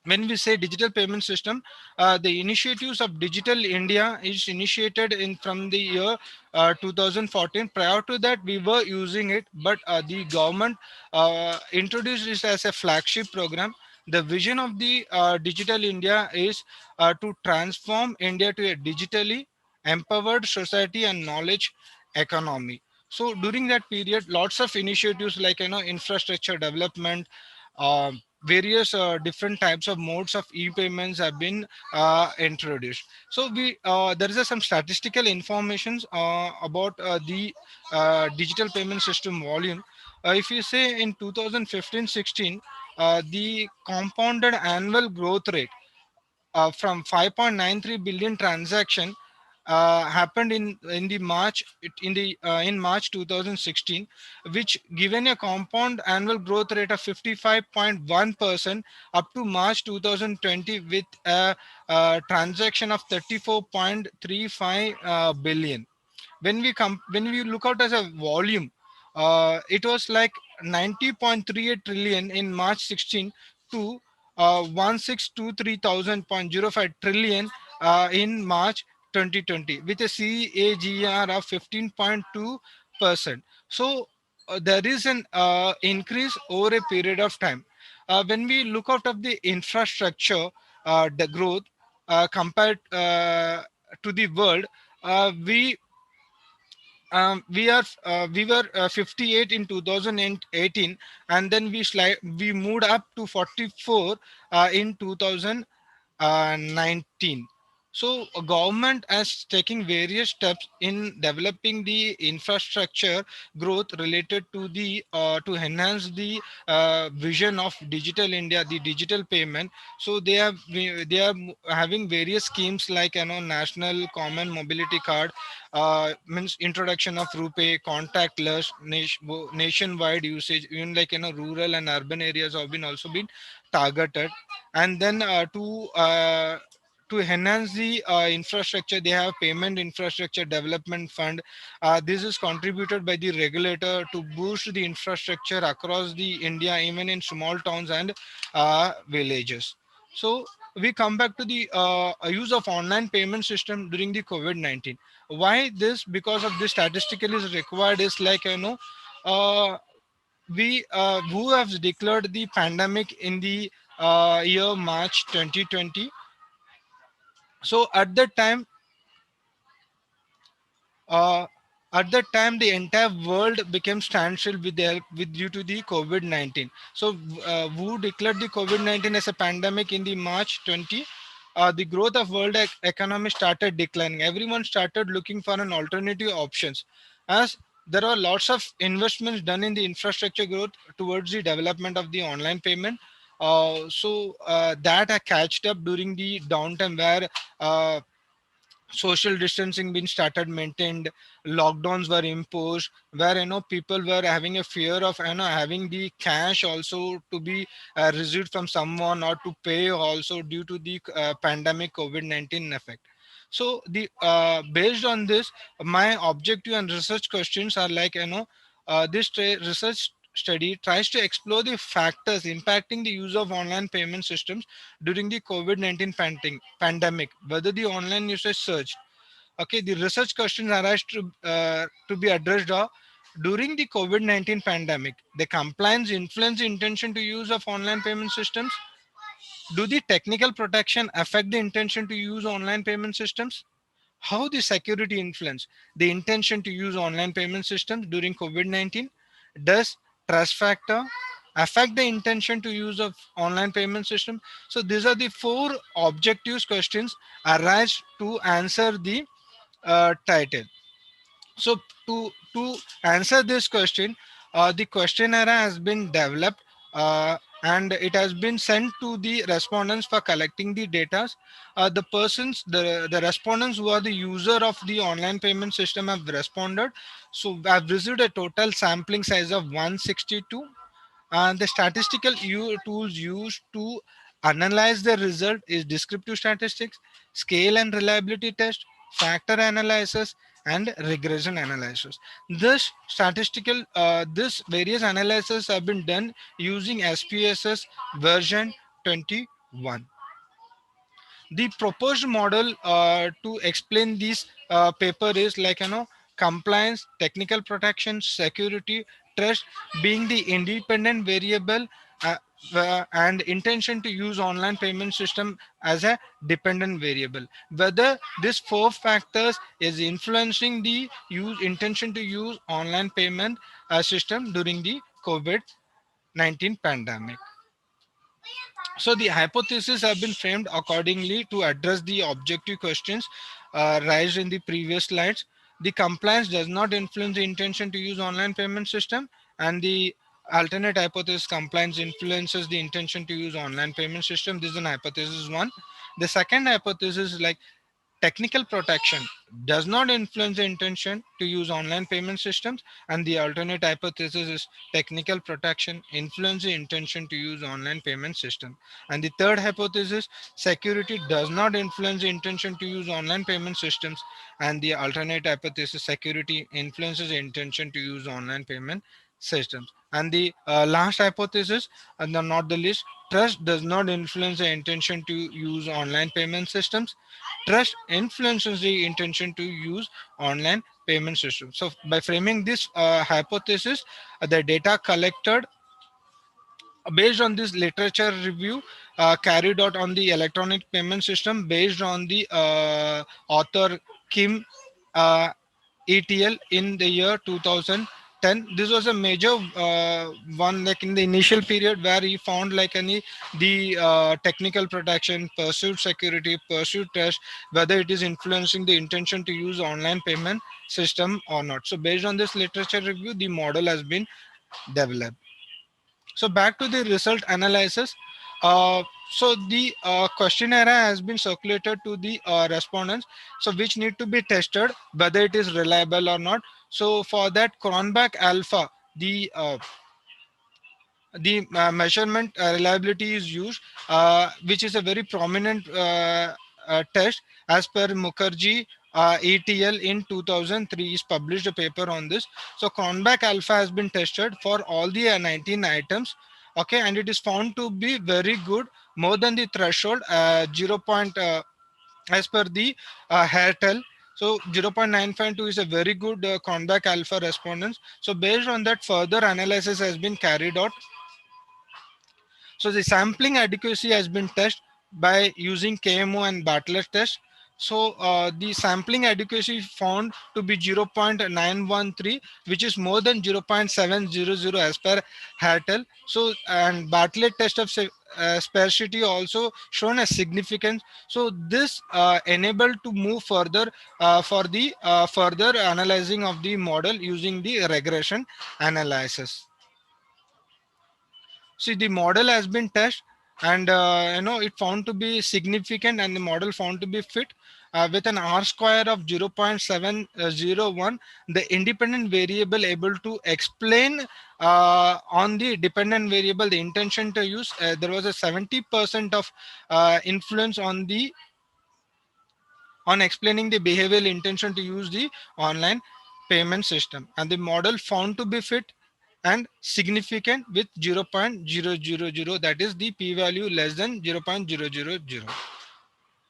when we say digital payment system, the initiatives of digital India is initiated in from the year 2014. Prior to that we were using it, but the government introduced this as a flagship program. The vision of the digital India is to transform India to a digitally empowered society and knowledge economy. So during that period, lots of initiatives like infrastructure development, various different types of modes of e-payments have been introduced. So we there is some statistical informations about the digital payment system volume. If you say in 2015-16, the compounded annual growth rate from 5.93 billion transaction happened in the March in March 2016, which given a compound annual growth rate of 55.1% up to March 2020, with a transaction of 34.35 billion. When we look out as a volume, it was like 90.38 trillion in March 16 to 1623,000.05 trillion in March 2020, with a CAGR of 15.2%. So there is an increase over a period of time. When we look out of the infrastructure, the growth compared to the world, we we were 58 in 2018, and then we moved up to 44 in 2019. So government has taken various steps in developing the infrastructure growth related to the to enhance the vision of digital India, the digital payment. So they are having various schemes like national common mobility card, means introduction of RuPay, contactless, nationwide usage, even like rural and urban areas have been also been targeted. And then to enhance the infrastructure, they have payment infrastructure development fund. This is contributed by the regulator to boost the infrastructure across the India, even in small towns and villages. So we come back to the use of online payment system during the COVID-19. Why this? Because of this statistical is required is like uh, we who have declared the pandemic in the year March 2020. So uh, at that time the entire world became standstill with due to the COVID-19. So who declared the COVID-19 as a pandemic in the March 20? The growth of world economy started declining. Everyone started looking for an alternative options, as there are lots of investments done in the infrastructure growth towards the development of the online payment. That catched up during the downtime, where social distancing been started maintained, lockdowns were imposed, where people were having a fear of having the cash also to be received from someone, or to pay also, due to the pandemic COVID-19 effect. So the based on this, my objective and research questions are like research study tries to explore the factors impacting the use of online payment systems during the COVID-19 pandemic, whether the online usage surged. Okay, the research questions arise to be addressed are: during the COVID-19 pandemic, the compliance influence the intention to use of online payment systems. Do the technical protection affect the intention to use online payment systems? How the security influence the intention to use online payment systems during COVID-19? Does trust factor affect the intention to use of online payment system? So these are the four objectives questions arise to answer the title. So to answer this question, the questionnaire has been developed. and it has been sent to the respondents for collecting the data. The respondents who are the user of the online payment system have responded. So I've received a total sampling size of 162, and the statistical tools used to analyze the result is descriptive statistics, scale and reliability test, factor analysis, and regression analysis. This various analysis have been done using SPSS version 21. The proposed model to explain this paper is like, compliance, technical protection, security, trust being the independent variable, uh, and intention to use online payment system as a dependent variable. Whether this four factors is influencing the use intention to use online payment system during the COVID-19 pandemic. So the hypotheses have been framed accordingly to address the objective questions raised in the previous slides. The compliance does not influence the intention to use online payment system, and the alternate hypothesis, compliance influences the intention to use online payment system. This is an hypothesis one. The second hypothesis is like technical protection does not influence the intention to use online payment systems, and the alternate hypothesis is technical protection influence the intention to use online payment system. And the third hypothesis, security does not influence the intention to use online payment systems, and the alternate hypothesis, security influences the intention to use online payment systems. And the last hypothesis, and not the least, trust does not influence the intention to use online payment systems. Trust influences the intention to use online payment systems. So by framing this hypothesis, the data collected based on this literature review carried out on the electronic payment system based on the author Kim uh, ETL in the year 2010. This was a major one, like in the initial period where he found like any the technical protection, pursuit security, pursuit trust, whether it is influencing the intention to use online payment system or not. So based on this literature review, the model has been developed. So back to the result analysis. So the questionnaire has been circulated to the respondents, so which need to be tested whether it is reliable or not. So for that, Cronbach alpha, the measurement reliability is used, which is a very prominent test as per Mukherjee ETL in 2003 is published a paper on this. So Cronbach alpha has been tested for all the 19 items. Okay, and it is found to be very good, more than the threshold 0. As per the Hairtel. So 0.952 is a very good Cronbach alpha respondents. So based on that, further analysis has been carried out. So the sampling adequacy has been tested by using KMO and Bartlett test. So the sampling adequacy found to be 0.913, which is more than 0.700 as per Hartel. So and Bartlett test of sparsity also shown as significant. So this enabled to move further for the further analyzing of the model using the regression analysis. See, the model has been tested, and it found to be significant, and the model found to be fit with an R square of 0.701. The independent variable able to explain on the dependent variable the intention to use. There was a 70% of influence on explaining the behavioral intention to use the online payment system, and the model found to be fit and significant with 0.000, that is the p value less than 0.000.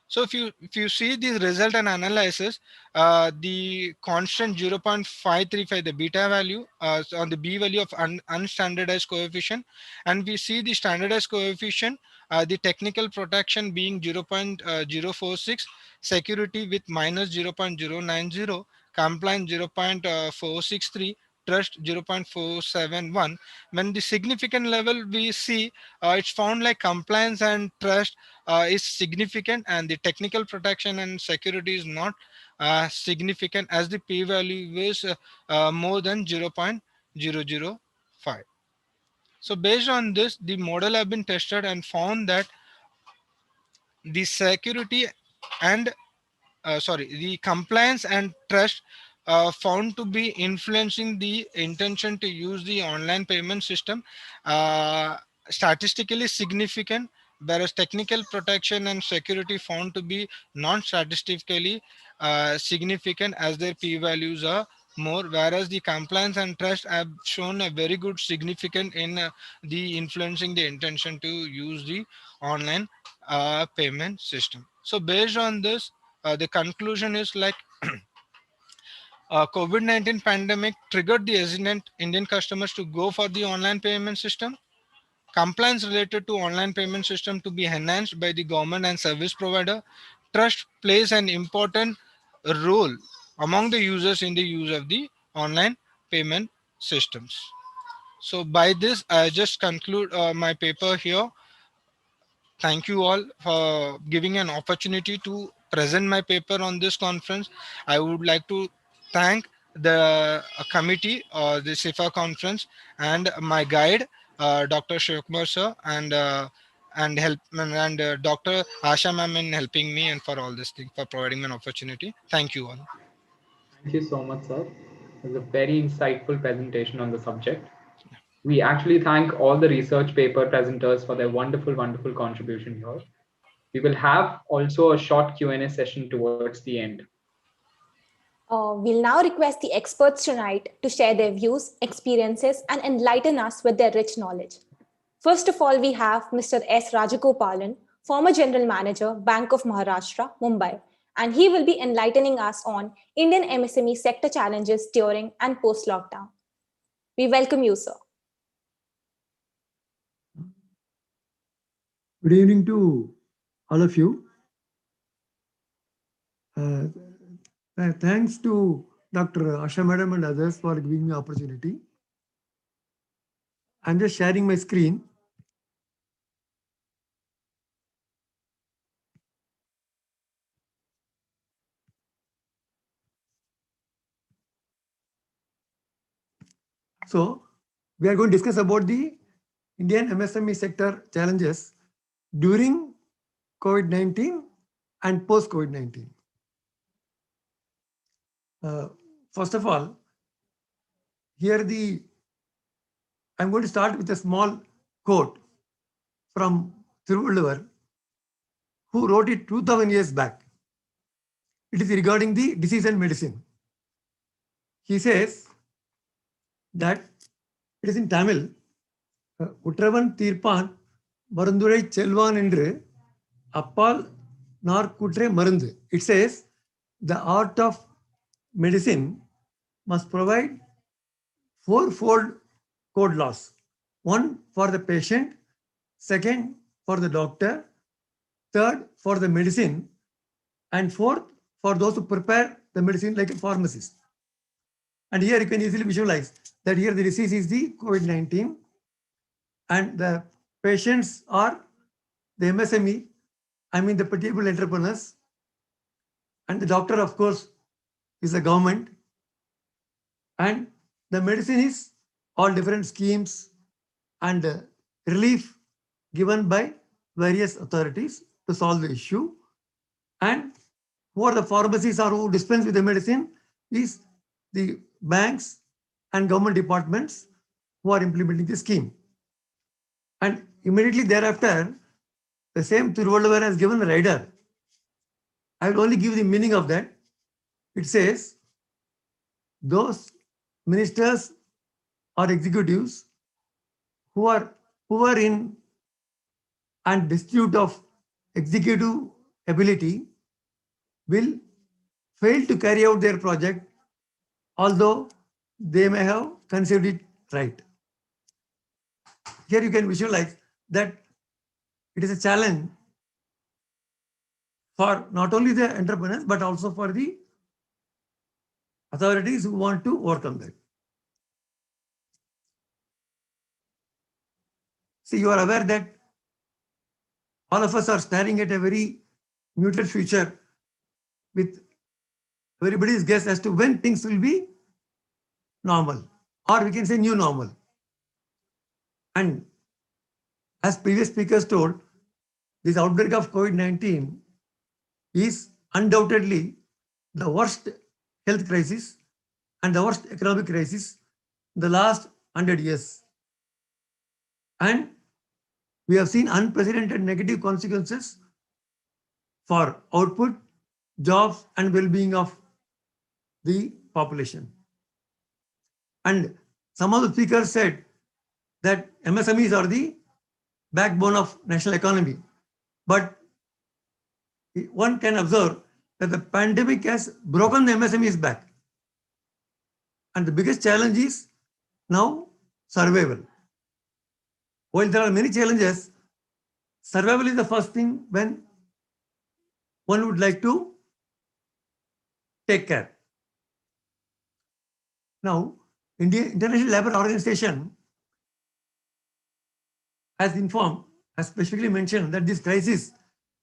So if you see the result and analysis, the constant 0.535, the beta value on the b value of unstandardized coefficient, and we see the standardized coefficient, the technical protection being 0.046, security with minus 0.090, compliance 0.463, trust 0.471. When the significant level we see, it's found like compliance and trust is significant, and the technical protection and security is not significant, as the p value is more than 0.005. So based on this, the model have been tested and found that the security and the compliance and trust found to be influencing the intention to use the online payment system uh, statistically significant, whereas technical protection and security found to be non-statistically significant as their p-values are more, whereas the compliance and trust have shown a very good significant in the influencing the intention to use the online payment system. So based on this, the conclusion is like COVID-19 pandemic triggered the hesitant Indian customers to go for the online payment system. Compliance related to online payment system to be enhanced by the government and service provider. Trust plays an important role among the users in the use of the online payment systems. So by this, I just conclude my paper here. Thank you all for giving an opportunity to present my paper on this conference. I would like to thank the committee, the CIFA conference, and my guide, Dr. Shivkumar sir, and Dr. Asha ma'am in helping me and for all this thing for providing me an opportunity. Thank you all. Thank you so much, sir. It was a very insightful presentation on the subject. We actually thank all the research paper presenters for their wonderful, wonderful contribution here. We will have also a short Q&A session towards the end. We'll now request the experts tonight to share their views, experiences, and enlighten us with their rich knowledge. First of all, we have Mr. S. Rajagopalan, former General Manager, Bank of Maharashtra, Mumbai, and he will be enlightening us on Indian MSME sector challenges during and post-lockdown. We welcome you, sir. Good evening to all of you. Thanks to Dr. Asha Madam and others for giving me opportunity. I'm just sharing my screen. So we are going to discuss about the Indian MSME sector challenges during COVID-19 and post-COVID-19. First of all, I'm going to start with a small quote from Thiruvalluvar, who wrote it 2000 years back. It is regarding the disease and medicine. He says that it is in Tamil, Utravan Tirpan Marundurai Chelvan Endru Appal Narkutre Marundu. It says the art of medicine must provide fourfold code laws. One for the patient, second for the doctor, third for the medicine, and fourth for those who prepare the medicine like a pharmacist. And here you can easily visualize that here the disease is the COVID-19 and the patients are the MSME, I mean the petty entrepreneurs, and the doctor of course is the government, and the medicine is all different schemes and relief given by various authorities to solve the issue. And who are the pharmacies or who dispense with the medicine is the banks and government departments who are implementing the scheme. And immediately thereafter, the same Thiruvalluvar has given a rider. I will only give the meaning of that. It says, those ministers or executives who are in and destitute of executive ability will fail to carry out their project, although they may have conceived it right. Here you can visualize that it is a challenge for not only the entrepreneurs, but also for the authorities who want to overcome that. See, you are aware that all of us are staring at a very muted future with everybody's guess as to when things will be normal, or we can say new normal. And as previous speakers told, this outbreak of COVID-19 is undoubtedly the worst health crisis and the worst economic crisis in the last 100 years. And we have seen unprecedented negative consequences for output, jobs, and well-being of the population. And some of the speakers said that MSMEs are the backbone of national economy. But one can observe that the pandemic has broken the MSMEs back. And the biggest challenge is now survival. While there are many challenges, survival is the first thing when one would like to take care. Now, International Labour Organization has informed, has specifically mentioned that this crisis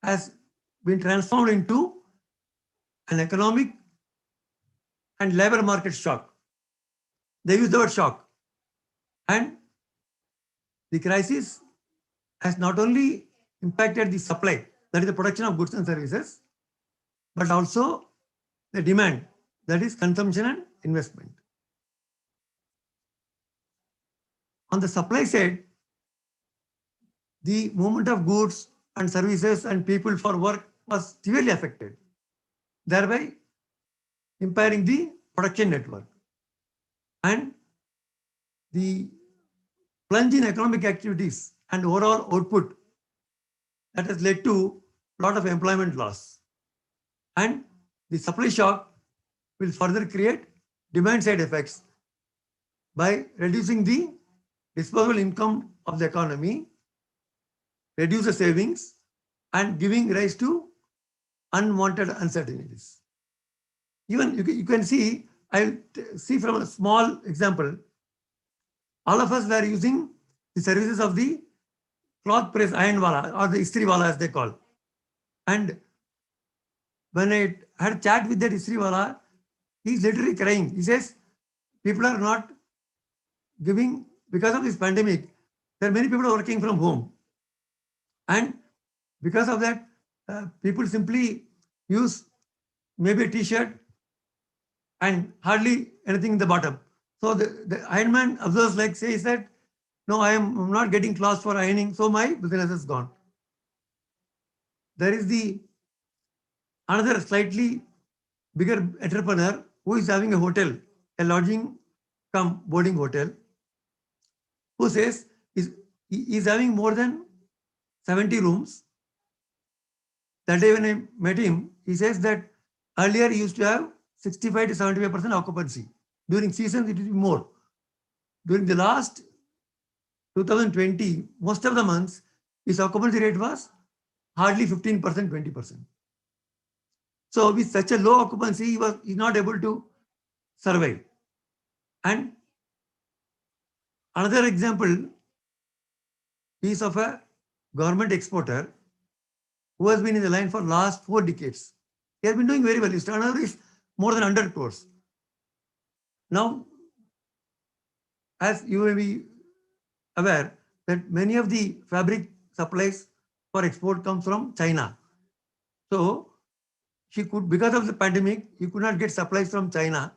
has been transformed into an economic and labor market shock. They use the word shock. And the crisis has not only impacted the supply, that is the production of goods and services, but also the demand, that is consumption and investment. On the supply side, the movement of goods and services and people for work was severely affected, thereby impairing the production network. And the plunge in economic activities and overall output that has led to a lot of employment loss. And the supply shock will further create demand side effects by reducing the disposable income of the economy, reduce the savings, and giving rise to unwanted uncertainties. Even you can see, I'll see from a small example, all of us were using the services of the cloth press iron wala or the istri wala as they call. And when I had a chat with that istri wala, he's literally crying. He says, people are not giving, because of this pandemic, there are many people working from home. And because of that, people simply use maybe a t-shirt and hardly anything in the bottom. So the ironman observes, like says that, no, I'm not getting clothes for ironing, so my business is gone. There is the another slightly bigger entrepreneur who is having a hotel, a lodging cum boarding hotel, who says he is having more than 70 rooms. That day when I met him, he says that earlier he used to have 65 to 75% occupancy. During seasons, it will be more. During the last 2020, most of the months, his occupancy rate was hardly 15%, 20%. So with such a low occupancy, he's not able to survive. And another example is of a government exporter who has been in the line for last 4 decades. He has been doing very well. His turnover is more than 100 crores. Now, as you may be aware that many of the fabric supplies for export comes from China. So he could, because of the pandemic, he could not get supplies from China,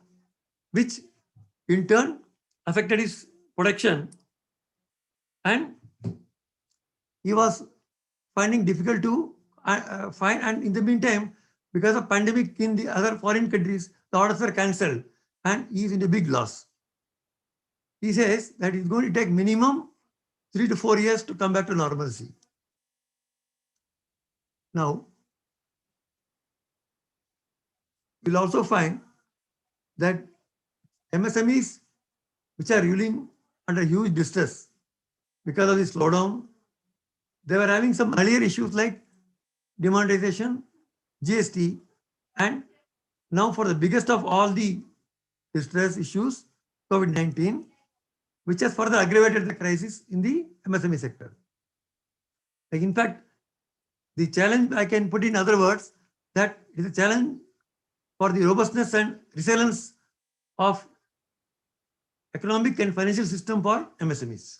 which in turn affected his production. And he was finding difficult to find. And in the meantime, because of pandemic in the other foreign countries, the orders were cancelled and he is in a big loss. He says that it's going to take minimum 3 to 4 years to come back to normalcy. Now, you'll also find that MSMEs, which are reeling under huge distress because of the slowdown, they were having some earlier issues like demonetization, GST, and now for the biggest of all the distress issues, COVID-19, which has further aggravated the crisis in the MSME sector. Like in fact, the challenge I can put in other words that it is a challenge for the robustness and resilience of economic and financial system for MSMEs.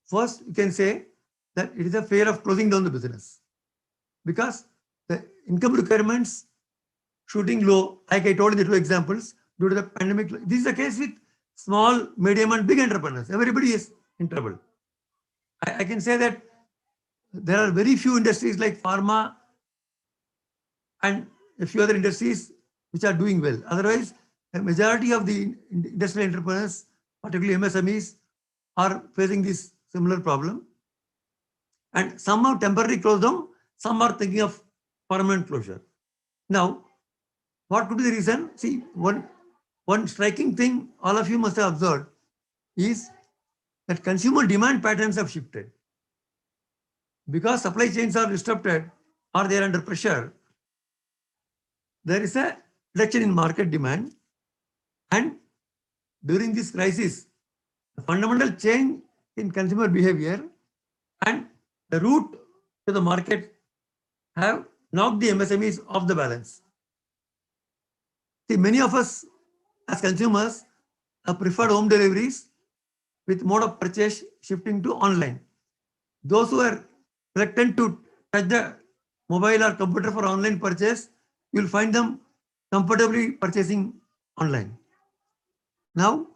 First, you can say that it is a fear of closing down the business because the income requirements shooting low, like I told in the two examples, due to the pandemic. This is the case with small, medium, and big entrepreneurs. Everybody is in trouble. I can say that there are very few industries like pharma and a few other industries which are doing well. Otherwise, a majority of the industrial entrepreneurs, particularly MSMEs, are facing this similar problem. And some have temporarily closed down, some are thinking of permanent closure. Now, what could be the reason? See, one striking thing all of you must have observed is that consumer demand patterns have shifted. Because supply chains are disrupted or they are under pressure, there is a reduction in market demand. And during this crisis, the fundamental change in consumer behavior and the route to the market have knocked the MSMEs off the balance. See, many of us as consumers have preferred home deliveries with mode of purchase shifting to online. Those who are reluctant to touch the mobile or computer for online purchase, you will find them comfortably purchasing online. Now,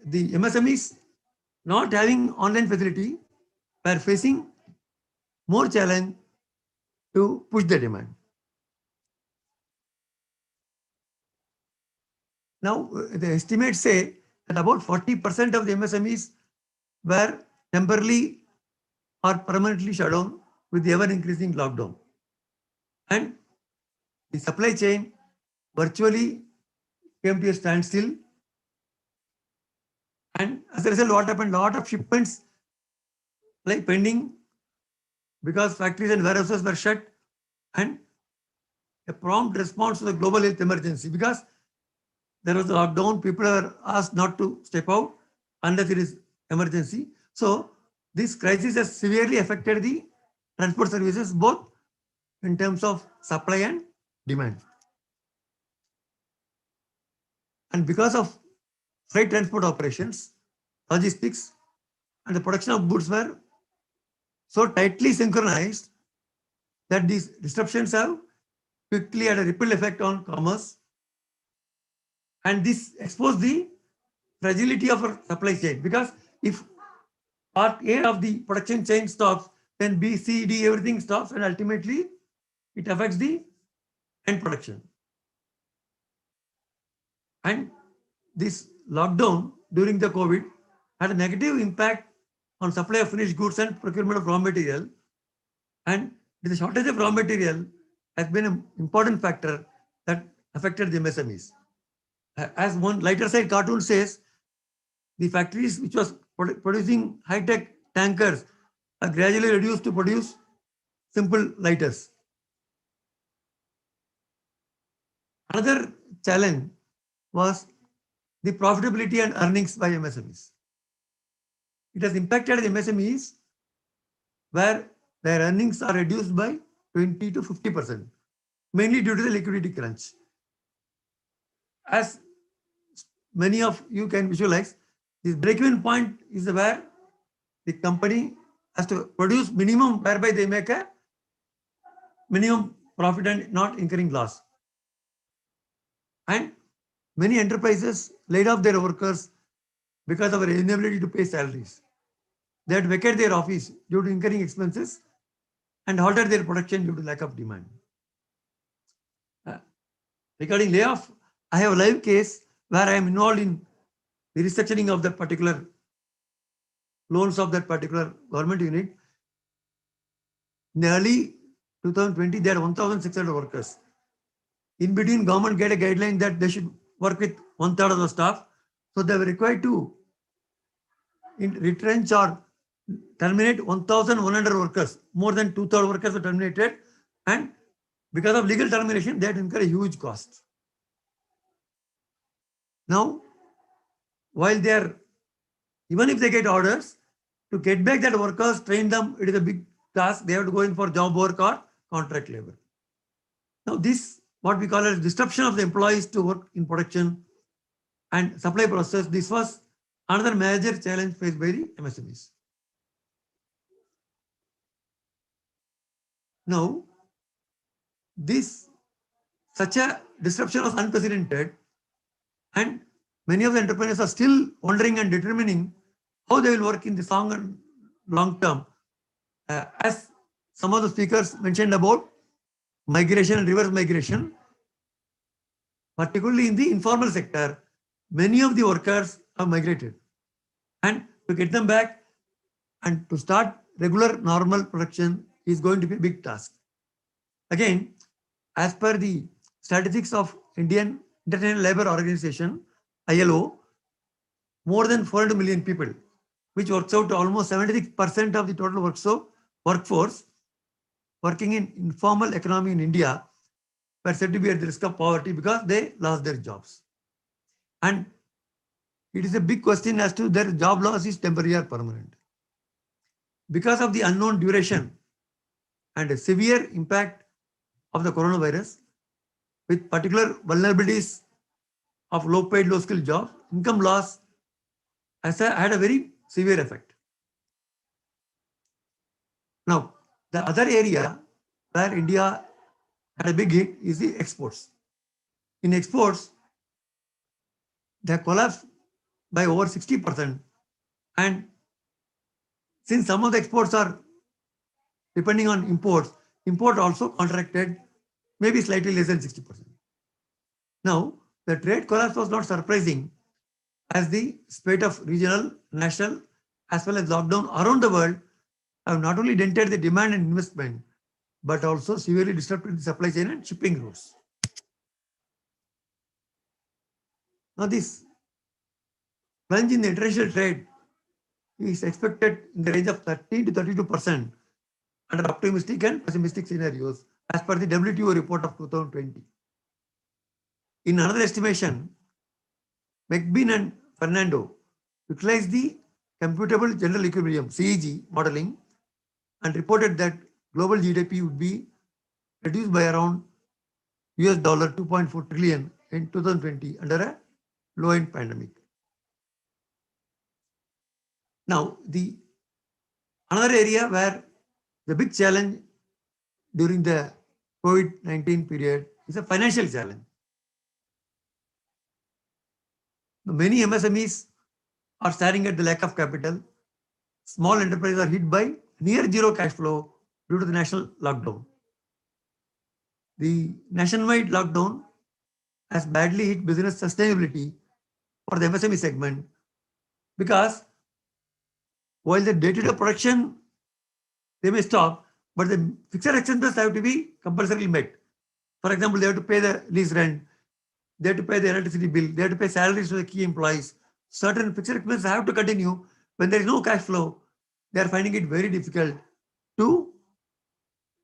the MSMEs not having online facility were facing more challenge to push the demand. Now, the estimates say that about 40% of the MSMEs were temporarily or permanently shut down with the ever-increasing lockdown. And the supply chain virtually came to a standstill. And as a result, what happened? A lot of shipments like pending because factories and warehouses were shut, and a prompt response to the global health emergency because there was a lockdown. People were asked not to step out unless it is emergency. So this crisis has severely affected the transport services, both in terms of supply and demand. And because of freight transport operations, logistics, and the production of goods were so tightly synchronized that these disruptions have quickly had a ripple effect on commerce. And this exposed the fragility of our supply chain because if part A of the production chain stops, then B, C, D, everything stops, and ultimately it affects the end production. And this lockdown during the COVID had a negative impact on supply of finished goods and procurement of raw material. And the shortage of raw material has been an important factor that affected the MSMEs. As one lighter side cartoon says, the factories which was producing high-tech tankers are gradually reduced to produce simple lighters. Another challenge was the profitability and earnings by MSMEs. It has impacted the MSMEs where their earnings are reduced by 20 to 50%, mainly due to the liquidity crunch. As many of you can visualize, this break-even point is where the company has to produce minimum whereby they make a minimum profit and not incurring loss. And many enterprises laid off their workers because of their inability to pay salaries. They had vacated their office due to incurring expenses and halted their production due to lack of demand. Regarding layoff, I have a live case where I am involved in the restructuring of that particular loans of that particular government unit. In early 2020, they had 1,600 workers. In between, government gave a guideline that they should work with 1/3 of the staff. So they were required to retrench or terminate 1,100 workers. More than 2/3 workers were terminated. And because of legal termination, they had incurred a huge cost. Now, while they are, even if they get orders, to get back that workers, train them, it is a big task. They have to go in for job work or contract labor. Now, this, what we call as disruption of the employees to work in production and supply process, this was another major challenge faced by the MSMEs. Now, this such a disruption was unprecedented, and many of the entrepreneurs are still wondering and determining how they will work in the long and long term. As some of the speakers mentioned about migration and reverse migration, particularly in the informal sector, many of the workers have migrated. And to get them back and to start regular normal production is going to be a big task. Again, as per the statistics of Indian International Labour Organization, ILO, more than 400 million people, which works out to almost 76% of the total workforce working in informal economy in India, were said to be at the risk of poverty because they lost their jobs. And it is a big question as to their job loss is temporary or permanent. Because of the unknown duration and a severe impact of the coronavirus, with particular vulnerabilities of low paid, low skilled jobs, income loss had a very severe effect. Now, the other area where India had a big hit is the exports. In exports, they collapsed by over 60%. And since some of the exports are depending on imports, import also contracted maybe slightly less than 60%. Now, the trade collapse was not surprising as the spate of regional, national, as well as lockdown around the world have not only dented the demand and investment, but also severely disrupted the supply chain and shipping routes. Now, this plunge in the international trade is expected in the range of 13 to 32% under optimistic and pessimistic scenarios as per the WTO report of 2020. In another estimation, McBean and Fernando utilized the computable general equilibrium (CEG) modeling and reported that global GDP would be reduced by around US dollar 2.4 trillion in 2020 under a low-end pandemic. Now, the another area where the big challenge during the COVID-19 period is a financial challenge. Many MSMEs are staring at the lack of capital. Small enterprises are hit by near zero cash flow due to the national lockdown. The nationwide lockdown has badly hit business sustainability for the MSME segment because while the day-to-day production they may stop, but the fixed expenses have to be compulsorily met. For example, they have to pay the lease rent, they have to pay the electricity bill, they have to pay salaries to the key employees. Certain fixed expenses have to continue. When there is no cash flow, they are finding it very difficult to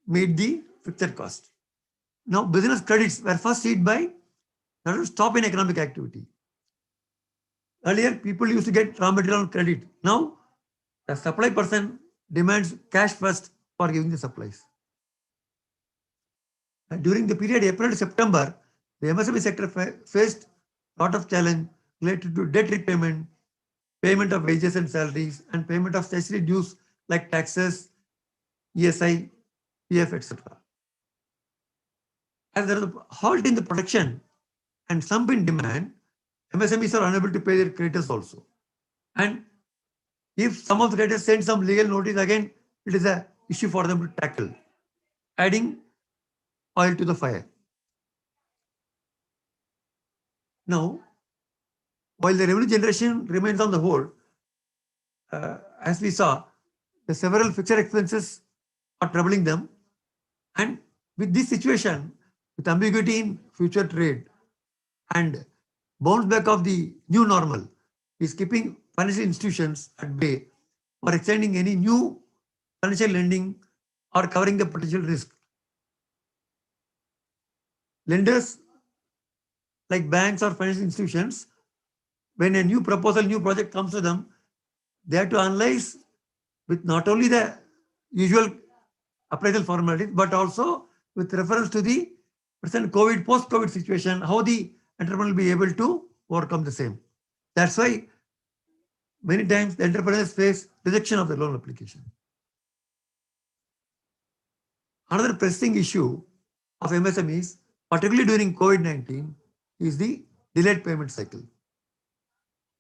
meet the fixed cost. Now, business credits were first hit by stop in economic activity. Earlier, people used to get raw material on credit. Now, the supply person demands cash first for giving the supplies. During the period April to September, the MSME sector faced a lot of challenge related to debt repayment, payment of wages and salaries, and payment of statutory dues like taxes, ESI, PF, etc. As there is a halt in the production and slump in demand, MSMEs are unable to pay their creditors also. And if some of the creditors send some legal notice, again, it is an issue for them to tackle, adding oil to the fire. Now, while the revenue generation remains on the hold, as we saw, the several fixed expenses are troubling them. And with this situation, with ambiguity in future trade and bounce back of the new normal is keeping financial institutions at bay for extending any new financial lending or covering the potential risk. Lenders like banks or financial institutions, when a new proposal, new project comes to them, they have to analyze with not only the usual appraisal formalities, but also with reference to the present COVID, post-COVID situation, how the entrepreneur will be able to overcome the same. That's why many times the entrepreneurs face rejection of the loan application. Another pressing issue of MSMEs, particularly during COVID-19, is the delayed payment cycle.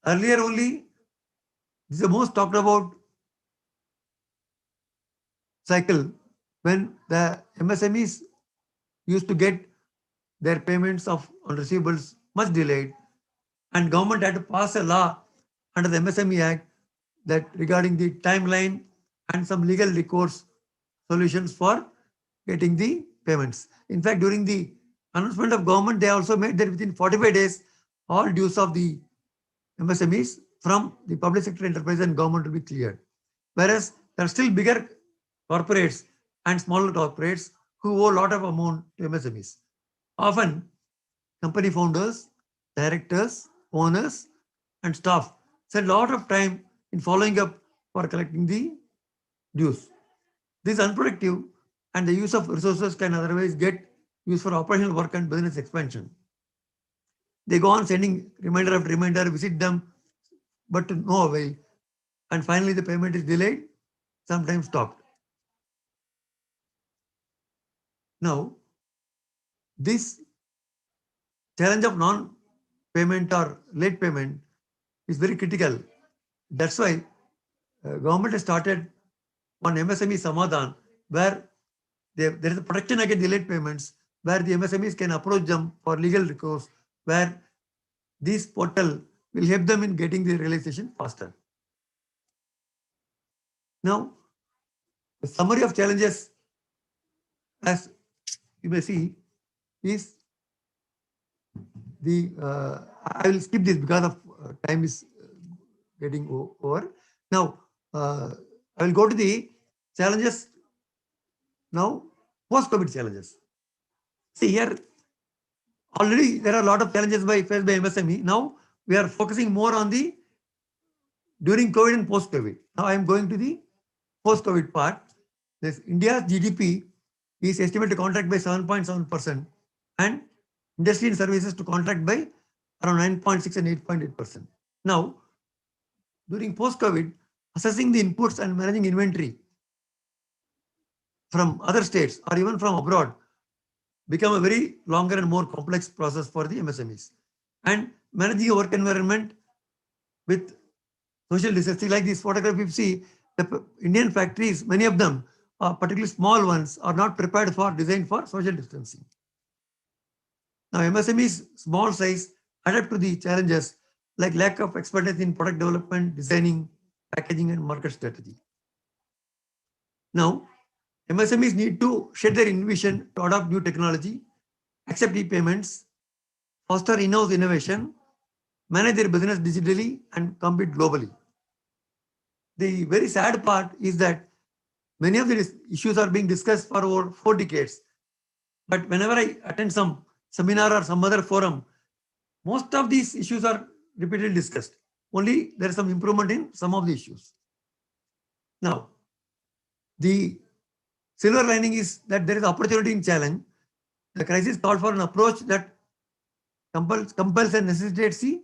Earlier only, this is the most talked about cycle when the MSMEs used to get their payments on receivables much delayed, and government had to pass a law under the MSME Act that regarding the timeline and some legal recourse solutions for getting the payments. In fact, during the announcement of government, they also made that within 45 days, all dues of the MSMEs from the public sector enterprise and government will be cleared. Whereas there are still bigger corporates and smaller corporates who owe a lot of amount to MSMEs. Often, company founders, directors, owners, and staff spend a lot of time in following up for collecting the dues. This is unproductive, and the use of resources can otherwise get used for operational work and business expansion. They go on sending reminder after reminder, visit them, but to no avail. And finally, the payment is delayed, sometimes stopped. Now, this challenge of non-payment or late payment is very critical. That's why government has started one MSME Samadhan, where there is a protection against delayed payments, where the MSMEs can approach them for legal recourse, where this portal will help them in getting the realization faster. Now, the summary of challenges, as you may see, is the I will skip this because of time is getting over. Now, I will go to the challenges now, post-COVID challenges. See here, already there are a lot of challenges faced by MSME. Now, we are focusing more on the during COVID and post-COVID. Now, I am going to the post-COVID part. This India's GDP is estimated to contract by 7.7% and industry and services to contract by around 9.6 and 8.8%. Now, during post-COVID, assessing the inputs and managing inventory from other states or even from abroad become a very longer and more complex process for the MSMEs. And managing a work environment with social distancing, like this photograph you see, the Indian factories, many of them, particularly small ones, are not prepared for, designed for social distancing. Now, MSMEs, small size, adapt to the challenges like lack of expertise in product development, designing, packaging, and market strategy. Now, MSMEs need to shed their inhibition to adopt new technology, accept e-payments, foster in-house innovation, manage their business digitally, and compete globally. The very sad part is that many of these issues are being discussed for over 4 decades. But whenever I attend some seminar or some other forum, most of these issues are repeatedly discussed. Only there is some improvement in some of the issues. Now, the silver lining is that there is opportunity in challenge. The crisis called for an approach that compels and necessitates the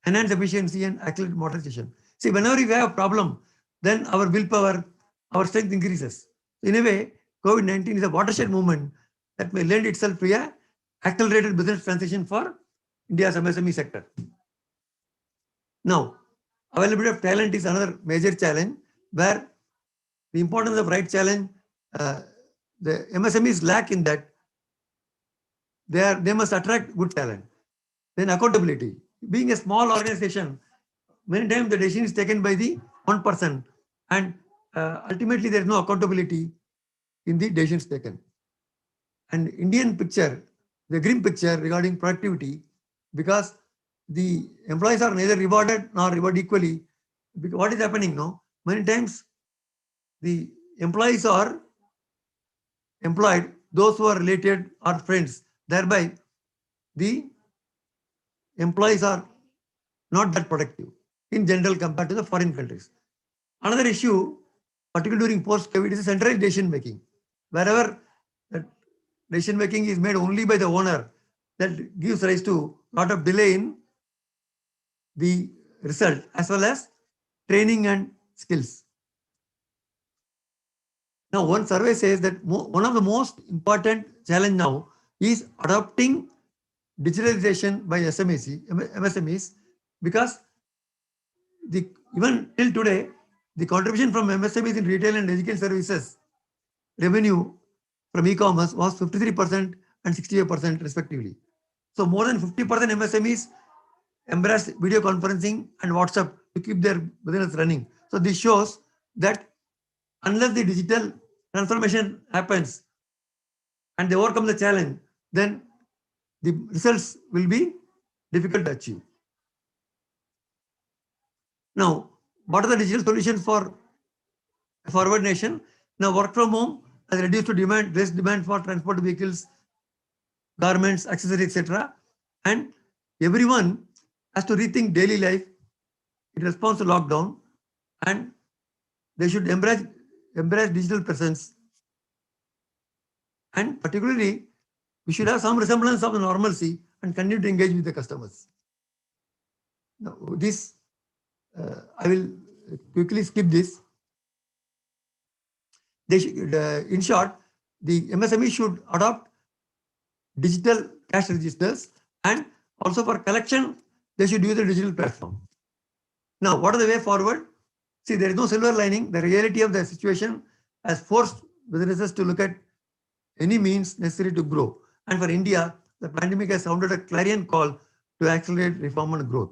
enhanced efficiency and accelerate modernization. See, whenever we have a problem, then our willpower, our strength increases. In a way, COVID-19 is a watershed movement that may lend itself to a accelerated business transition for India's MSME sector. Now, availability of talent is another major challenge where the importance of right challenge, the MSMEs lack in that they must attract good talent. Then accountability. Being a small organization, many times the decision is taken by the one person and ultimately there is no accountability in the decisions taken. And Indian picture, the grim picture regarding productivity, because the employees are neither rewarded nor rewarded equally. Because what is happening now? Many times the employees are employed, those who are related are friends. Thereby, the employees are not that productive in general compared to the foreign countries. Another issue, particularly during post-COVID, is centralized decision making. Wherever decision making is made only by the owner, that gives rise to a lot of delay in the result as well as training and skills. Now, one survey says that one of the most important challenge now is adopting digitalization by MSMEs, because even till today, the contribution from MSMEs in retail and education services revenue from e-commerce was 53% and 68% respectively. So more than 50% MSMEs embrace video conferencing and WhatsApp to keep their business running. So this shows that unless the digital transformation happens and they overcome the challenge, then the results will be difficult to achieve. Now, what are the digital solutions for a forward nation? Now, work from home has reduced to demand, less demand for transport vehicles, garments, accessories, etc. And everyone has to rethink daily life in response to lockdown, and they should embrace digital presence. And particularly, we should have some resemblance of normalcy and continue to engage with the customers. Now, this, I will quickly skip this. They should, in short, the MSME should adopt digital cash registers, and also for collection, they should use a digital platform. Now, what are the way forward? See, there is no silver lining. The reality of the situation has forced businesses to look at any means necessary to grow. And for India, the pandemic has sounded a clarion call to accelerate reform and growth.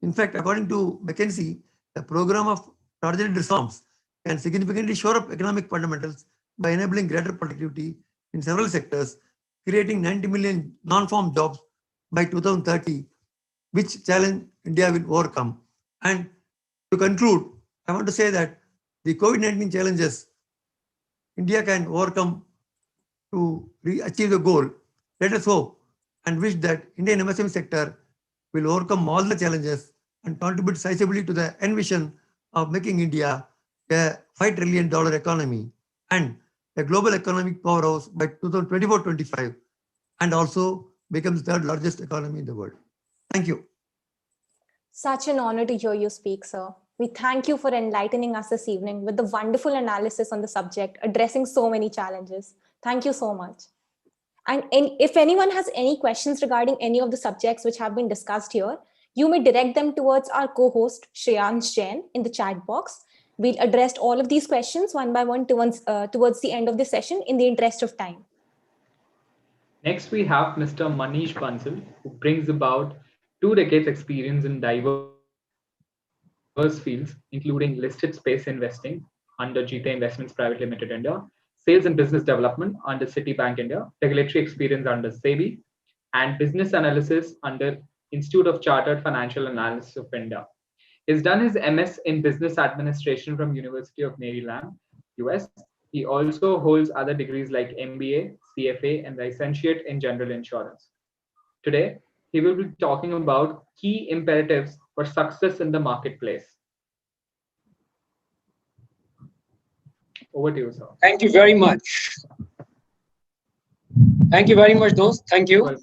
In fact, according to McKinsey, the program of targeted reforms can significantly shore up economic fundamentals by enabling greater productivity in several sectors, creating 90 million non-farm jobs by 2030, which challenge India will overcome. And to conclude, I want to say that the COVID-19 challenges India can overcome to achieve the goal. Let us hope and wish that Indian MSME sector will overcome all the challenges and contribute decisively to the envision of making India a $5 trillion economy and a global economic powerhouse by 2024-25, and also becomes the third largest economy in the world. Thank you. Such an honor to hear you speak, sir. We thank you for enlightening us this evening with the wonderful analysis on the subject, addressing so many challenges. Thank you so much. And if anyone has any questions regarding any of the subjects which have been discussed here, you may direct them towards our co-host, Shreyansh Jain, in the chat box. We'll address all of these questions one by one towards the end of the session in the interest of time. Next, we have Mr. Manish Bansal, who brings about 2 decades experience in diverse fields, including listed space investing under Jita Investments Private Limited India, sales and business development under Citibank India, regulatory experience under SEBI, and business analysis under Institute of Chartered Financial Analysts of India. He's done his MS in Business Administration from University of Maryland, US. He also holds other degrees like MBA, CFA, and licentiate in General Insurance. Today, he will be talking about key imperatives for success in the marketplace. Over to you, sir. Thank you very much. Thank you very much, Dost. Thank you.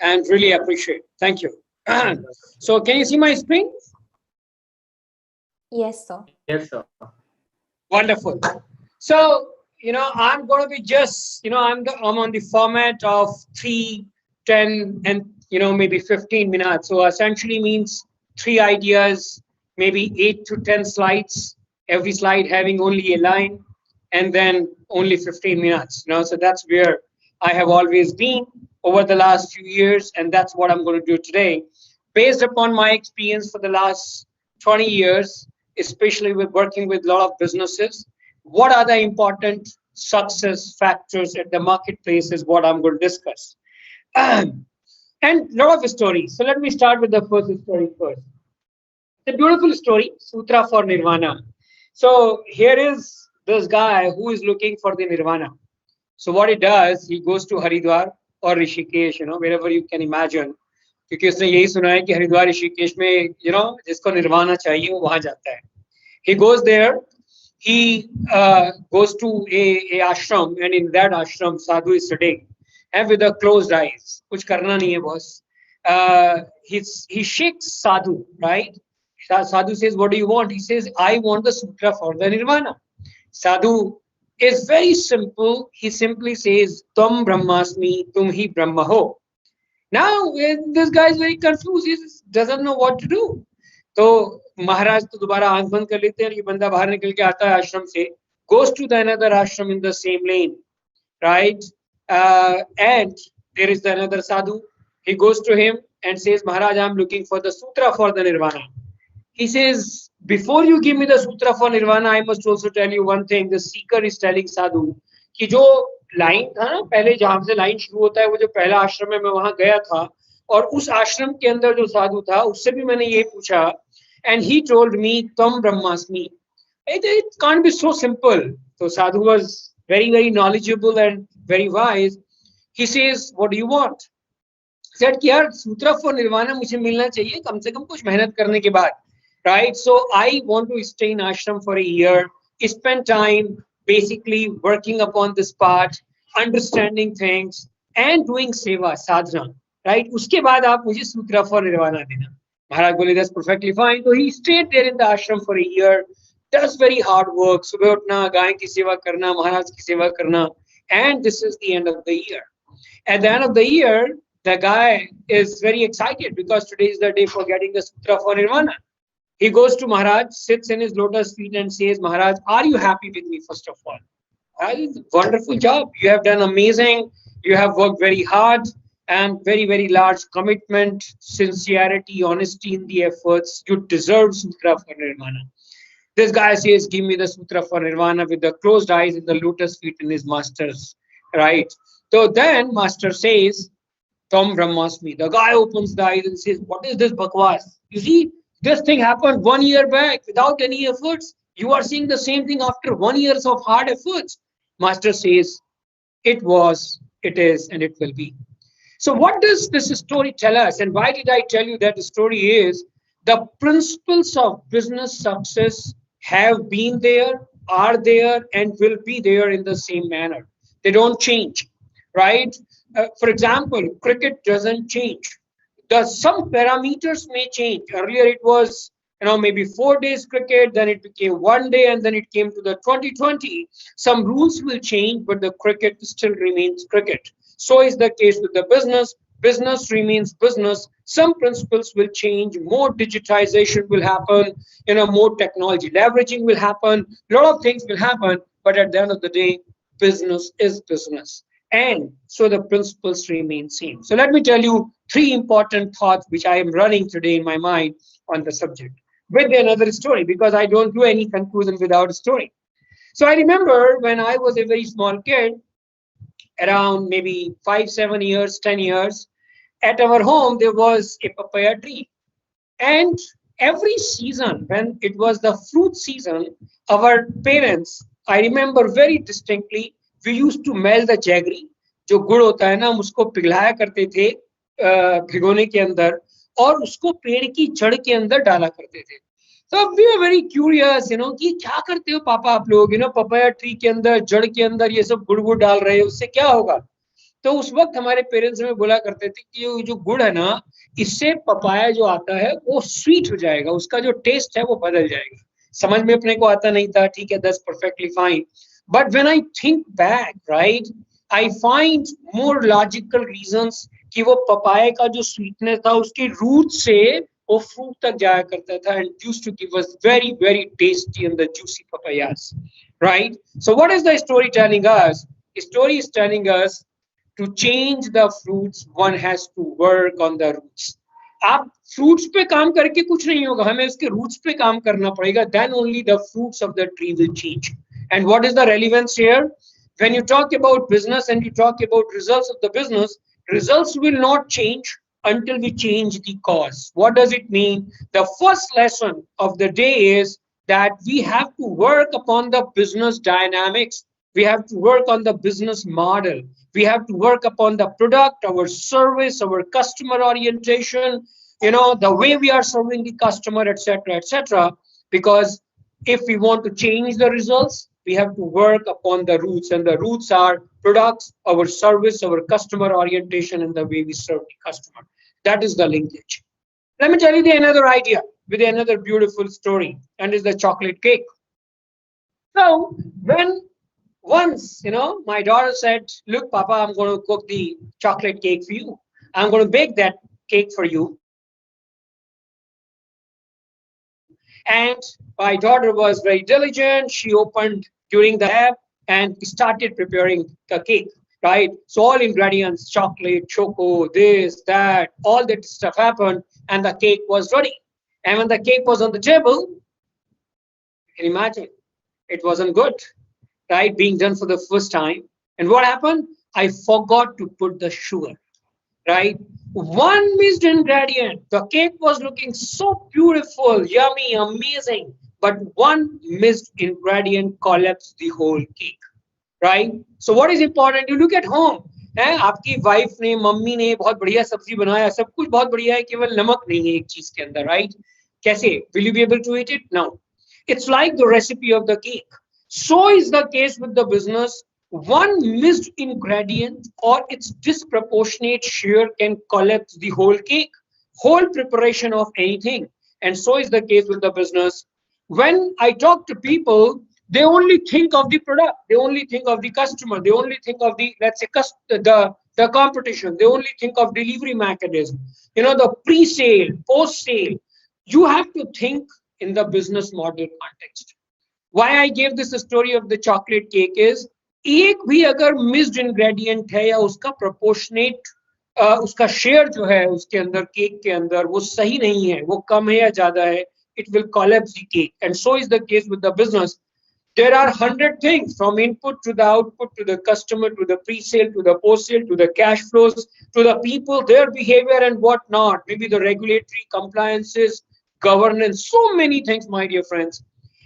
And really appreciate it. Thank you. So can you see my screen? Yes, sir. Yes, sir. Wonderful. So, I'm going to be just, I'm on the format of 3, 10, and, maybe 15 minutes. So essentially means 3 ideas, maybe 8 to 10 slides, every slide having only a line, and then only 15 minutes. So that's where I have always been over the last few years, and that's what I'm going to do today. Based upon my experience for the last 20 years, especially with working with a lot of businesses, what are the important success factors at the marketplace is what I'm going to discuss. And a lot of stories. So let me start with the first story first. It's a beautiful story, Sutra for Nirvana. So here is this guy who is looking for the Nirvana. So what he does, he goes to Haridwar or Rishikesh, wherever you can imagine. क्योंकि उसने यही सुना है कि हरिद्वार ऋषिकेश में जिसको निर्वाणा चाहिए वो वहां जाता है. He goes there, he goes to a ashram, and in that ashram sadhu is sitting and with a closed eyes. कुछ करना नहीं है boss. He shakes sadhu, right? Sadhu says, what do you want? He says, I want the sutra for the nirvana. Sadhu is very simple. He simply says, Tum Brahmasmi, Tum hi Brahma ho. Now, this guy is very confused. He doesn't know what to do. तो महाराज तो दोबारा आंख बंद कर लेते हैं. ये बंदा बाहर निकल के आता है आश्रम से, goes to the another ashram in the same lane, right? And there is another sadhu. He goes to him and says, Maharaj, I'm looking for the sutra for the nirvana. He says, before you give me the sutra for nirvana, I must also tell you one thing. The seeker is telling sadhu कि जो line था ना पहले, जहां से line शुरू होता है, वो जो पहला आश्रम है, मैं वहां गया था और उस आश्रम के अंदर जो साधु था उससे भी मैंने ये पूछा, and he told me Tam Brahmasmi. It can't be so simple. So sadhu was very knowledgeable and very wise. He says, what do you want? Said कि यार सूत्र फॉर निर्वाणा मुझे मिलना चाहिए कम से कम कुछ मेहनत करने के बाद, right? So I want to stay in ashram for a year, spend time basically working upon this part, understanding things and doing seva sadhana, right? उसके बाद आप मुझे सूत्र फॉर निर्वाणा देना. Maharaj बोले that's perfectly fine. So he stayed there in the ashram for a year, does very hard work. सुबह उठना, गाय की सेवा करना, महाराज की सेवा करना, and this is the end of the year. At the end of the year, the guy is very excited because today is the day for getting the sutra for nirvana. He goes to Maharaj, sits in his lotus feet and says, Maharaj, are you happy with me first of all? Wonderful job. You have done amazing. You have worked very hard and very large commitment, sincerity, honesty in the efforts. You deserve sutra for nirvana. This guy says, give me the sutra for nirvana with the closed eyes and the lotus feet in his master's, right? So then master says, Tam Brahmasmi. The guy opens the eyes and says, what is this bakwas? You see, this thing happened 1 year back without any efforts. You are seeing the same thing after 1 year of hard efforts. Master says, it was, it is, and it will be. So what does this story tell us? And why did I tell you that the story is the principles of business success have been there, are there, and will be there in the same manner. They don't change, right? For example, cricket doesn't change. Some parameters may change. Earlier it was, maybe 4 days cricket, then it became 1 day, and then it came to the 2020. Some rules will change, but the cricket still remains cricket. So is the case with the business. Business remains business. Some principles will change. More digitization will happen. More technology leveraging will happen. A lot of things will happen. But at the end of the day, business is business. And so the principles remain same. So let me tell you 3 important thoughts which I am running today in my mind on the subject with another story, because I don't do any conclusion without a story. So I remember when I was a very small kid, around maybe 5, 7 years, 10 years, at our home there was a papaya tree. And every season, when it was the fruit season, our parents, I remember very distinctly, we used to melt the jaggery. जो गुड़ होता है ना, हम उसको पिघलाया करते थे भिगोने के अंदर और उसको पेड़ की जड़ के अंदर डाला करते थे. So we were very curious, कि क्या करते हो पापा आप लोग, पपाया ट्री के अंदर जड़ के अंदर ये सब गुड़ गुड़ डाल रहे हो, उससे क्या होगा? तो उस वक्त हमारे पेरेंट्स हमें बोला करते थे कि ये जो गुड़ है ना, इससे पपाया जो आता है वो स्वीट हो जाएगा, उसका जो टेस्ट है वो बदल जाएगा. समझ में अपने को आता नहीं था, ठीक है, that's perfectly fine. But when I think back, right, I find more logical reasons कि वो पपाया का जो sweetness था उसके root से वो fruit तक जाया करता था and used to give us very tasty and the juicy papayas, right? So what is the story telling us? The story is telling us to change the fruits, one has to work on the roots. आप fruits पे काम करके कुछ नहीं होगा, हमें उसके roots पे काम करना पड़ेगा. Then only the fruits of the tree will change. And what is the relevance here? When you talk about business and you talk about results of the business, results will not change until we change the cause. What does it mean? The first lesson of the day is that we have to work upon the business dynamics. We have to work on the business model. We have to work upon the product, our service, our customer orientation, the way we are serving the customer, etc. Because if we want to change the results, we have to work upon the roots, and the roots are products, our service, our customer orientation, and the way we serve the customer. That is the linkage. Let me tell you another idea with another beautiful story, and is the chocolate cake. So when Once, my daughter said, look, Papa, I'm going to cook the chocolate cake for you. I'm going to bake that cake for you. And my daughter was very diligent. She opened during the app and started preparing the cake, right? So all ingredients, chocolate, choco, this, that, all that stuff happened, and the cake was ready. And when the cake was on the table, you can imagine it wasn't good, right? Being done for the first time. And what happened? I forgot to put the sugar, right? One missed ingredient. The cake was looking so beautiful, yummy, amazing, but one missed ingredient collapsed the whole cake, right? So what is important? You look at home. है आपकी wife ने mummy ने बहुत बढ़िया सब्जी बनाया सब कुछ बहुत बढ़िया है केवल नमक नहीं है एक चीज के अंदर राइट कैसे will you be able to eat it no it's like the recipe of the cake so is the case with the business one missed ingredient or its disproportionate share can collapse the whole cake whole preparation of anything and so is the case with the business when I talk to people they only think of the product they only think of the customer they only think of the let's say the competition they only think of delivery mechanism the pre-sale post-sale you have to think in the business model context why I gave this story of the chocolate cake is एक भी अगर missed ingredient है या उसका proportionate उसका share जो है उसके अंदर केक के अंदर वो सही नहीं है वो कम है या ज्यादा है it will collapse the cake and so is the case with the business there are 100 things from input to the output to the customer to the pre-sale to the post-sale to the cash flows to the people their behavior and what not maybe the regulatory compliances governance so many things my dear friends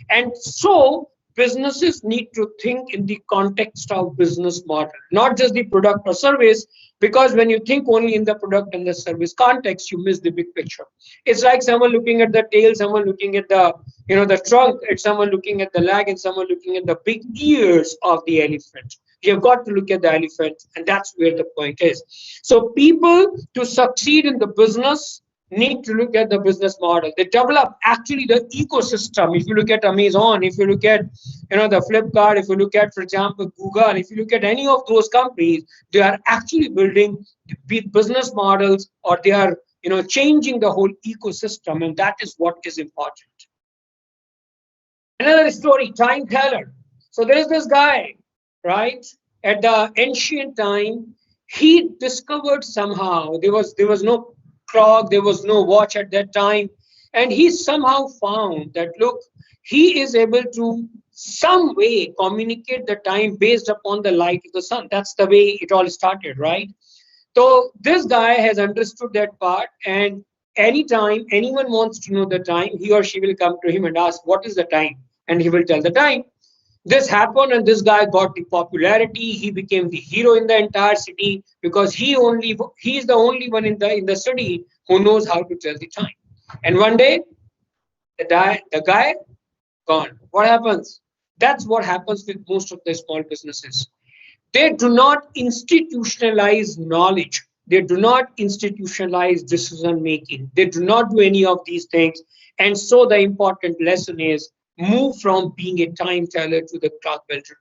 and so businesses need to think in the context of business model not just the product or service because when you think only in the product and the service context you miss the big picture it's like someone looking at the tail someone looking at the the trunk it's someone looking at the leg and someone looking at the big ears of the elephant you have got to look at the elephant and that's where the point is so people to succeed in the business need to look at the business model they develop actually the ecosystem if you look at Amazon if you look at the Flipkart if you look at for example Google if you look at any of those companies they are actually building business models or they are changing the whole ecosystem and that is what is important another story time teller so there is this guy right at the ancient time he discovered somehow there was no clock there was no watch at that time and he somehow found that look he is able to some way communicate the time based upon the light of the sun that's the way it all started right so this guy has understood that part and anytime anyone wants to know the time he or she will come to him and ask what is the time and he will tell the time this happened and this guy got the popularity he became the hero in the entire city because he is the only one in the city who knows how to tell the time and one day the guy gone what happens that's what happens with most of the small businesses they do not institutionalize knowledge they do not institutionalize decision making they do not do any of these things and so the important lesson is move from being a time teller to the clock builder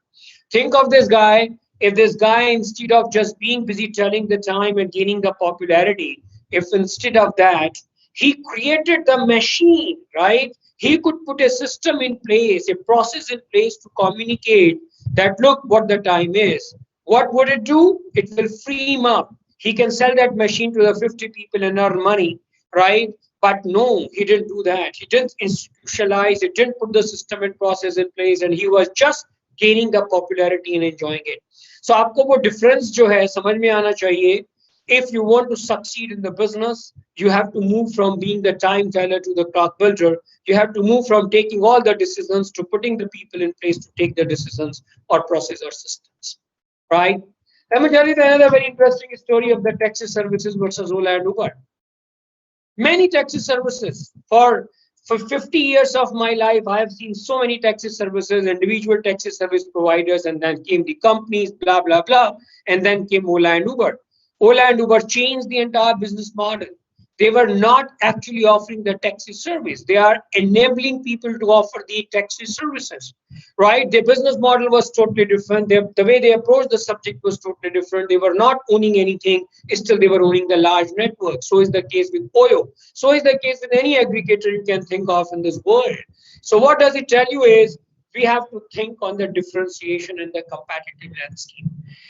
think of this guy if this guy instead of just being busy telling the time and gaining the popularity if instead of that he created the machine right he could put a system in place a process in place to communicate that look what the time is what would it do it will free him up he can sell that machine to the 50 people and earn money right but no he didn't do that he didn't institutionalize he didn't put the system and process in place and he was just gaining the popularity and enjoying it so आपको वो difference जो है समझ में आना चाहिए if you want to succeed in the business you have to move from being the time teller to the clock builder you have to move from taking all the decisions to putting the people in place to take the decisions or process or systems right let me tell you another very interesting story of the taxi services versus Ola and Uber many taxi services for 50 years of my life I have seen so many taxi services individual taxi service providers and then came the companies blah blah blah and then came Ola and Uber changed the entire business model They were not actually offering the taxi service. They are enabling people to offer the taxi services, right? Their business model was totally different. The way they approached the subject was totally different. They were not owning anything. Still, they were owning the large network. So is the case with Oyo. So is the case with any aggregator you can think of in this world. So what does it tell you is we have to think on the differentiation and the competitive landscape.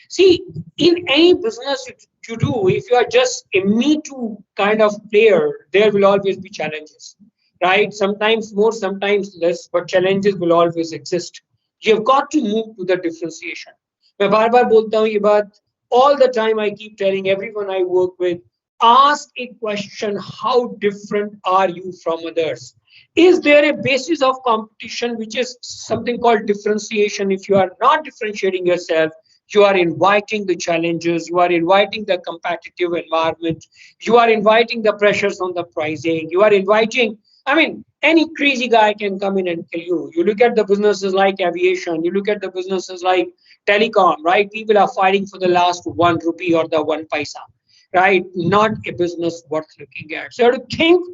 See, in any business you do, if you are just a Me Too kind of player, there will always be challenges, right? Sometimes more, sometimes less, but challenges will always exist. You've got to move to the differentiation. मैं बार बार बोलता हूँ ये बात, all the time I keep telling everyone I work with, ask a question, how different are you from others? Is there a basis of competition which is something called differentiation? If you are not differentiating yourself, you are inviting the challenges, you are inviting the competitive environment, you are inviting the pressures on the pricing, you are inviting, I mean, any crazy guy can come in and kill you. You look at the businesses like aviation, you look at the businesses like telecom, right? People are fighting for the last 1 rupee or the 1 paisa, right? Not a business worth looking at. So to think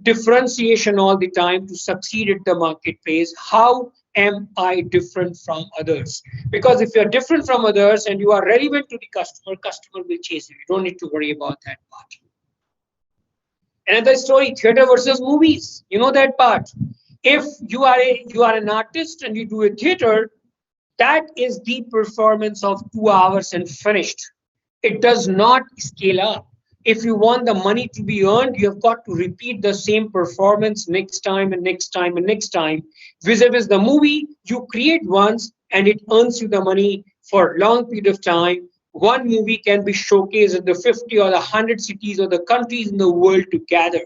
differentiation all the time to succeed at the marketplace. How am I different from others? Because if you're different from others and you are relevant to the customer, customer will chase you. You don't need to worry about that part. Another story, theater versus movies. You know that part. If you are an artist and you do a theater, that is the performance of 2 hours and finished. It does not scale up. If you want the money to be earned, you have got to repeat the same performance next time and next time and next time. Vis-a-vis the movie, you create once and it earns you the money for a long period of time. One movie can be showcased in the 50 or the 100 cities or the countries in the world together.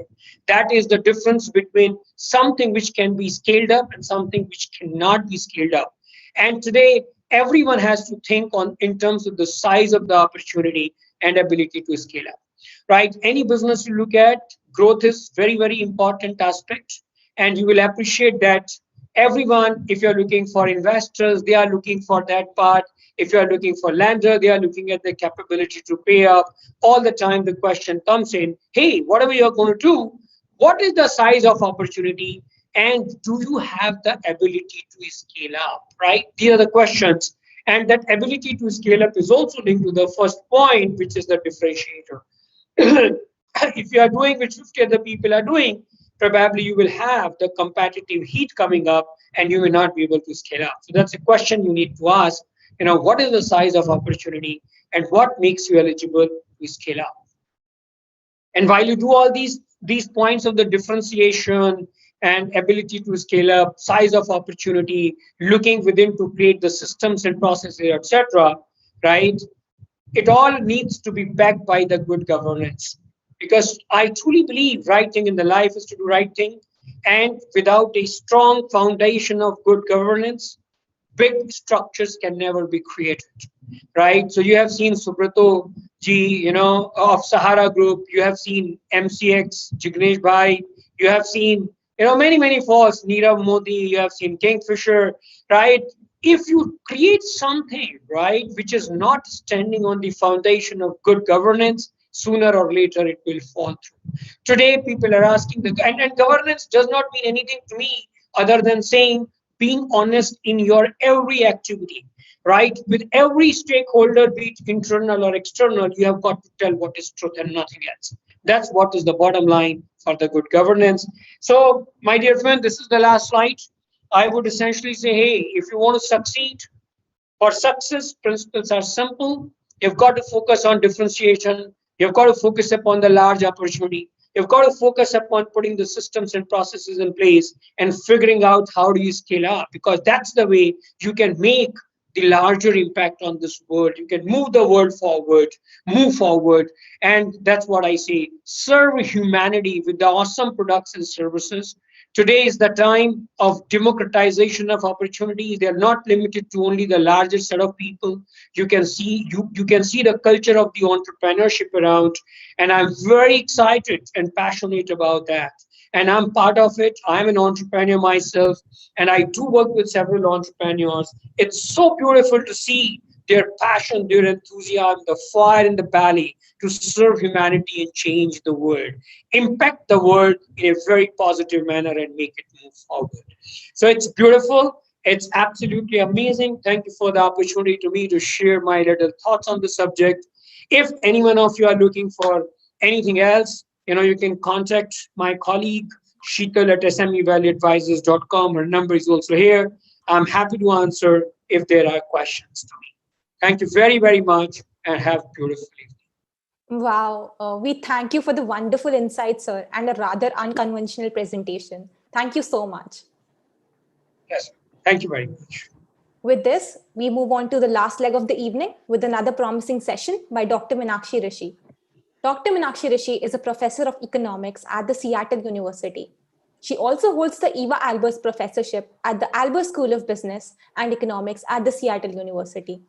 That is the difference between something which can be scaled up and something which cannot be scaled up. And today, everyone has to think on in terms of the size of the opportunity and ability to scale up. Right? Any business you look at, growth is very, very important aspect. And you will appreciate that everyone, if you're looking for investors, they are looking for that part. If you're looking for lender, they are looking at the capability to pay up. All the time the question comes in, hey, whatever you're going to do, what is the size of opportunity? And do you have the ability to scale up, right? These are the questions. And that ability to scale up is also linked to the first point, which is the differentiator. If you are doing which 50 other people are doing, probably you will have the competitive heat coming up and you will not be able to scale up. So that's a question you need to ask. You know, what is the size of opportunity and what makes you eligible to scale up? And while you do all these points of the differentiation and ability to scale up, size of opportunity, looking within to create the systems and processes, etc., right? It all needs to be backed by the good governance, because I truly believe right thing in the life is to do right thing, and without a strong foundation of good governance, big structures can never be created, right? So you have seen Subrato ji, you know, of Sahara Group, you have seen MCX, Jignesh Bhai, you have seen, you know, many falls, Nirav Modi, you have seen Kingfisher, right? If you create something, right, which is not standing on the foundation of good governance, sooner or later it will fall through. Today, people are asking, and governance does not mean anything to me other than saying being honest in your every activity, right? With every stakeholder, be it internal or external, you have got to tell what is truth and nothing else. That's what is the bottom line for the good governance. So, my dear friend, this is the last slide. I would essentially say, hey, if you want to succeed, for success, principles are simple. You've got to focus on differentiation. You've got to focus upon the large opportunity. You've got to focus upon putting the systems and processes in place and figuring out how do you scale up, because that's the way you can make the larger impact on this world. You can move the world forward, move forward. And that's what I say, serve humanity with the awesome products and services. Today is the time of democratization of opportunities. They are not limited to only the largest set of people. You can see you can see the culture of the entrepreneurship around, and I'm very excited and passionate about that. And I'm part of it. I'm an entrepreneur myself, and I do work with several entrepreneurs. It's so beautiful to see their passion, their enthusiasm, the fire in the belly to serve humanity and change the world, impact the world in a very positive manner and make it move forward. So it's beautiful. It's absolutely amazing. Thank you for the opportunity to me to share my little thoughts on the subject. If any one of you are looking for anything else, you can contact my colleague Sheetal at smevalueadvisors.com. Her number is also here. I'm happy to answer if there are questions to me. Thank you very, very much and have a beautiful evening. Wow. We thank you for the wonderful insights, sir, and a rather unconventional presentation. Thank you so much. Yes, thank you very much. With this, we move on to the last leg of the evening with another promising session by Dr. Meenakshi Rishi. Dr. Meenakshi Rishi is a professor of economics at the Seattle University. She also holds the Eva Albers Professorship at the Albers School of Business and Economics at the Seattle University.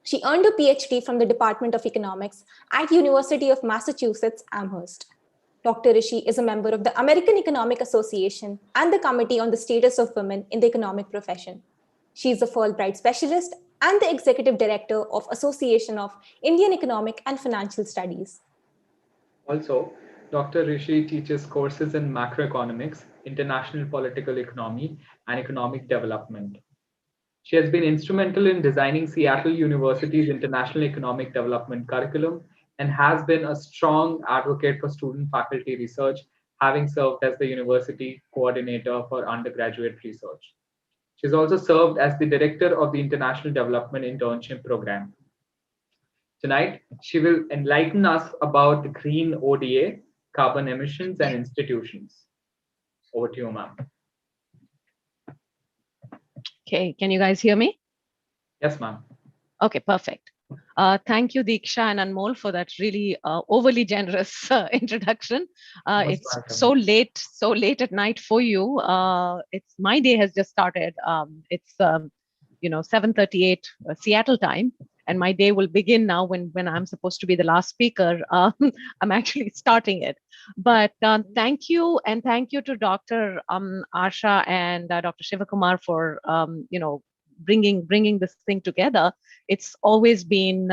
She earned a Ph.D. from the Department of Economics at University of Massachusetts Amherst. Dr. Rishi is a member of the American Economic Association and the Committee on the Status of Women in the Economic Profession. She is a Fulbright Specialist and the Executive Director of Association of Indian Economic and Financial Studies. Also, Dr. Rishi teaches courses in macroeconomics, international political economy, and economic development. She has been instrumental in designing Seattle University's International Economic Development curriculum and has been a strong advocate for student-faculty research, having served as the university coordinator for undergraduate research. She has also served as the director of the International Development Internship Program. Tonight, she will enlighten us about the green ODA, carbon emissions, and institutions. Over to you, ma'am. Okay, can you guys hear me? Yes, ma'am. Okay, perfect. Thank you, Diksha and Anmol, for that really overly generous introduction. It's welcome. so late at night for you. It's my day has just started. It's 7:38 Seattle time, and my day will begin now when I'm supposed to be the last speaker. I'm actually starting it. But thank you, and thank you to Dr. Asha and Dr. Shivakumar for bringing this thing together. It's always been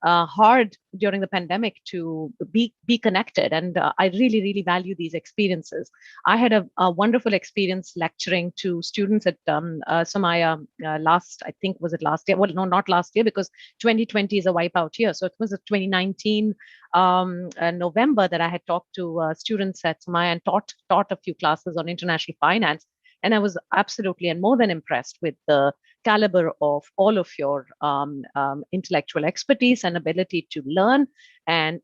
hard during the pandemic to be connected, and I really value these experiences. I had a wonderful experience lecturing to students at Somaiya I think was it last year? Well, no, not last year, because 2020 is a wipeout year. So it was 2019 November that I had talked to students at Somaiya and taught a few classes on international finance. And I was absolutely and more than impressed with the caliber of all of your intellectual expertise and ability to learn, and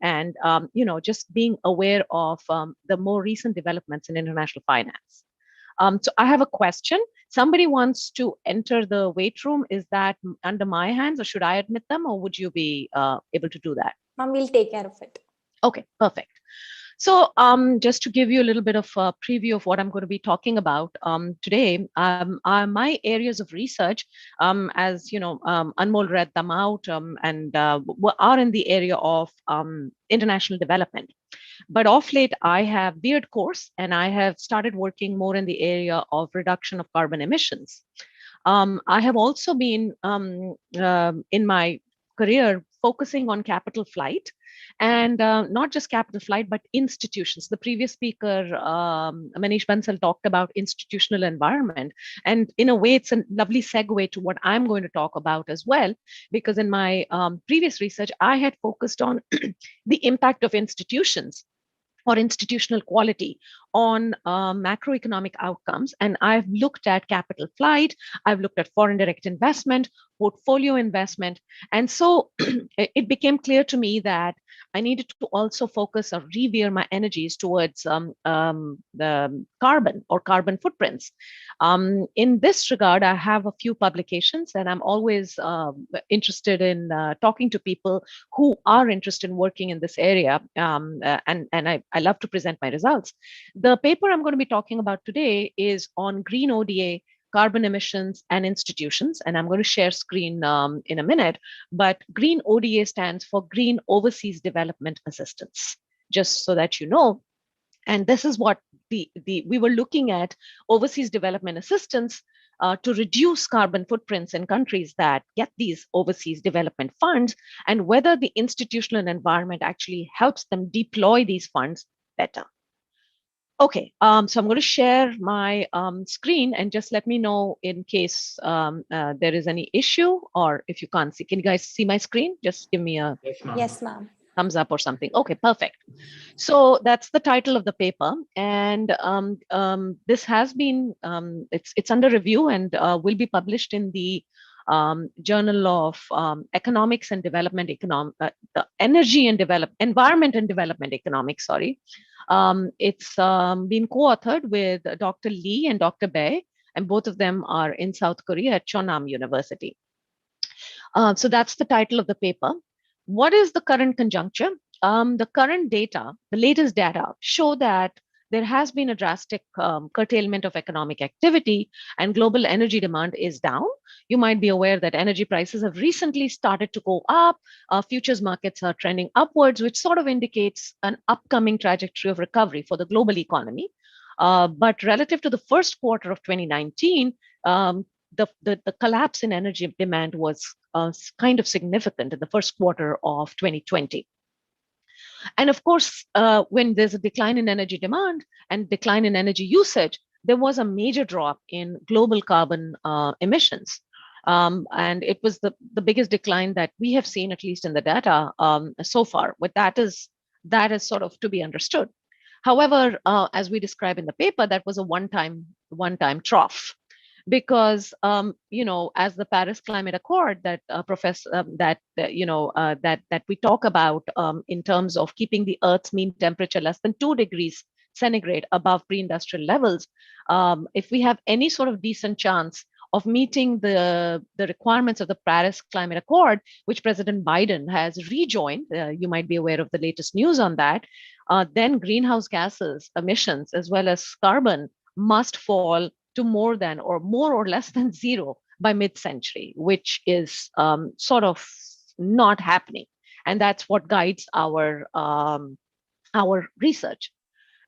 just being aware of the more recent developments in international finance. So I have a question. Somebody wants to enter the wait room. Is that under my hands, or should I admit them, or would you be able to do that? Ma'am, we'll take care of it. Okay, perfect. So just to give you a little bit of a preview of what I'm going to be talking about today, are my areas of research, as you know, Anmol read them out, and are in the area of international development. But of late, I have veered course, and I have started working more in the area of reduction of carbon emissions. I have also been in my career focusing on capital flight, and not just capital flight, but institutions. The previous speaker, Manish Bansal, talked about institutional environment. And in a way, it's a lovely segue to what I'm going to talk about as well, because in my previous research, I had focused on the impact of institutions or institutional quality on macroeconomic outcomes. And I've looked at capital flight, I've looked at foreign direct investment, portfolio investment. And so it became clear to me that I needed to also focus or reveer my energies towards the carbon or carbon footprints. In this regard, I have a few publications, and I'm always interested in talking to people who are interested in working in this area. And I love to present my results. The paper I'm going to be talking about today is on green ODA, carbon emissions, and institutions. And I'm going to share screen in a minute. But green ODA stands for Green Overseas Development Assistance, just so that you know. And this is what we were looking at overseas development assistance to reduce carbon footprints in countries that get these overseas development funds, and whether the institutional environment actually helps them deploy these funds better. Okay, so I'm going to share my screen, and just let me know in case there is any issue, or if you can't see. Can you guys see my screen? Just give me a Yes, ma'am. thumbs up or something. Okay, perfect. So that's the title of the paper, and this has been it's under review and will be published in the Journal of Economics and Development, the Energy and Environment and Development Economics. Sorry, it's been co-authored with Dr. Lee and Dr. Bae, and both of them are in South Korea at Chonam University. So that's the title of the paper. What is the current conjuncture? The current data, the latest data, show that there has been a drastic curtailment of economic activity and global energy demand is down. You might be aware that energy prices have recently started to go up. Futures markets are trending upwards, which sort of indicates an upcoming trajectory of recovery for the global economy. But relative to the first quarter of 2019, the collapse in energy demand was kind of significant in the first quarter of 2020. And of course, when there's a decline in energy demand and decline in energy usage, there was a major drop in global carbon emissions. And it was the biggest decline that we have seen, at least in the data so far. But that is sort of to be understood. However, as we describe in the paper, that was a one-time trough, because as the Paris Climate Accord that that we talk about in terms of keeping the Earth's mean temperature less than 2 degrees centigrade above pre-industrial levels, if we have any sort of decent chance of meeting the requirements of the Paris Climate Accord, which President Biden has rejoined, you might be aware of the latest news on that, then greenhouse gases emissions as well as carbon must fall to more or less than zero by mid-century, which is sort of not happening, and that's what guides our research.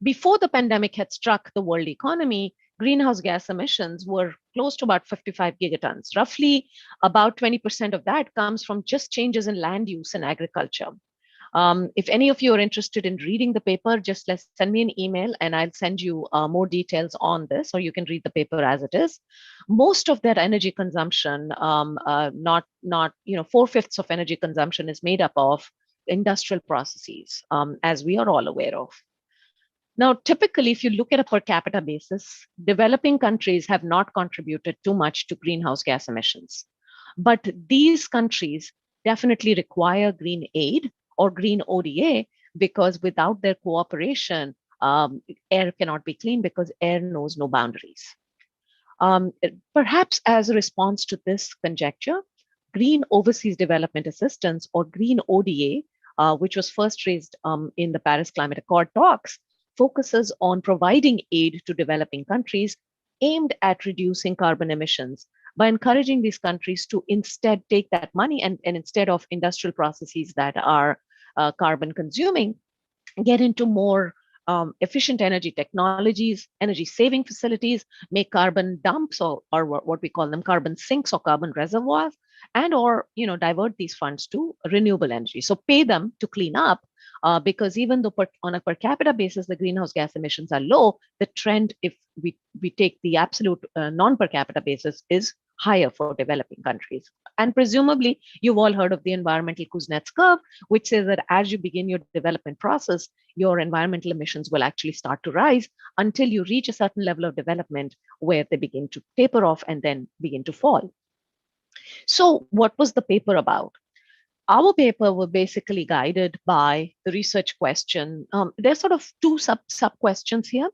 Before the pandemic had struck the world economy, greenhouse gas emissions were close to about 55 gigatons. Roughly about 20% of that comes from just changes in land use and agriculture. If any of you are interested in reading the paper, just send me an email and I'll send you more details on this, or you can read the paper as it is. Most of that energy consumption, not 4/5 of energy consumption is made up of industrial processes, as we are all aware of. Now, typically, if you look at a per capita basis, developing countries have not contributed too much to greenhouse gas emissions. But these countries definitely require green aid or green ODA, because without their cooperation, air cannot be clean because air knows no boundaries. Perhaps as a response to this conjecture, Green Overseas Development Assistance, or Green ODA, which was first raised in the Paris Climate Accord talks, focuses on providing aid to developing countries aimed at reducing carbon emissions by encouraging these countries to instead take that money and instead of industrial processes that are carbon consuming, get into more efficient energy technologies, energy saving facilities, make carbon dumps or what we call them carbon sinks or carbon reservoirs, and or divert these funds to renewable energy. So pay them to clean up, because even though on a per capita basis the greenhouse gas emissions are low, the trend, if we take the absolute non per capita basis, is higher for developing countries. And presumably, you've all heard of the environmental Kuznets curve, which says that as you begin your development process, your environmental emissions will actually start to rise until you reach a certain level of development where they begin to taper off and then begin to fall. So what was the paper about? Our paper was basically guided by the research question. There's sort of two sub questions here.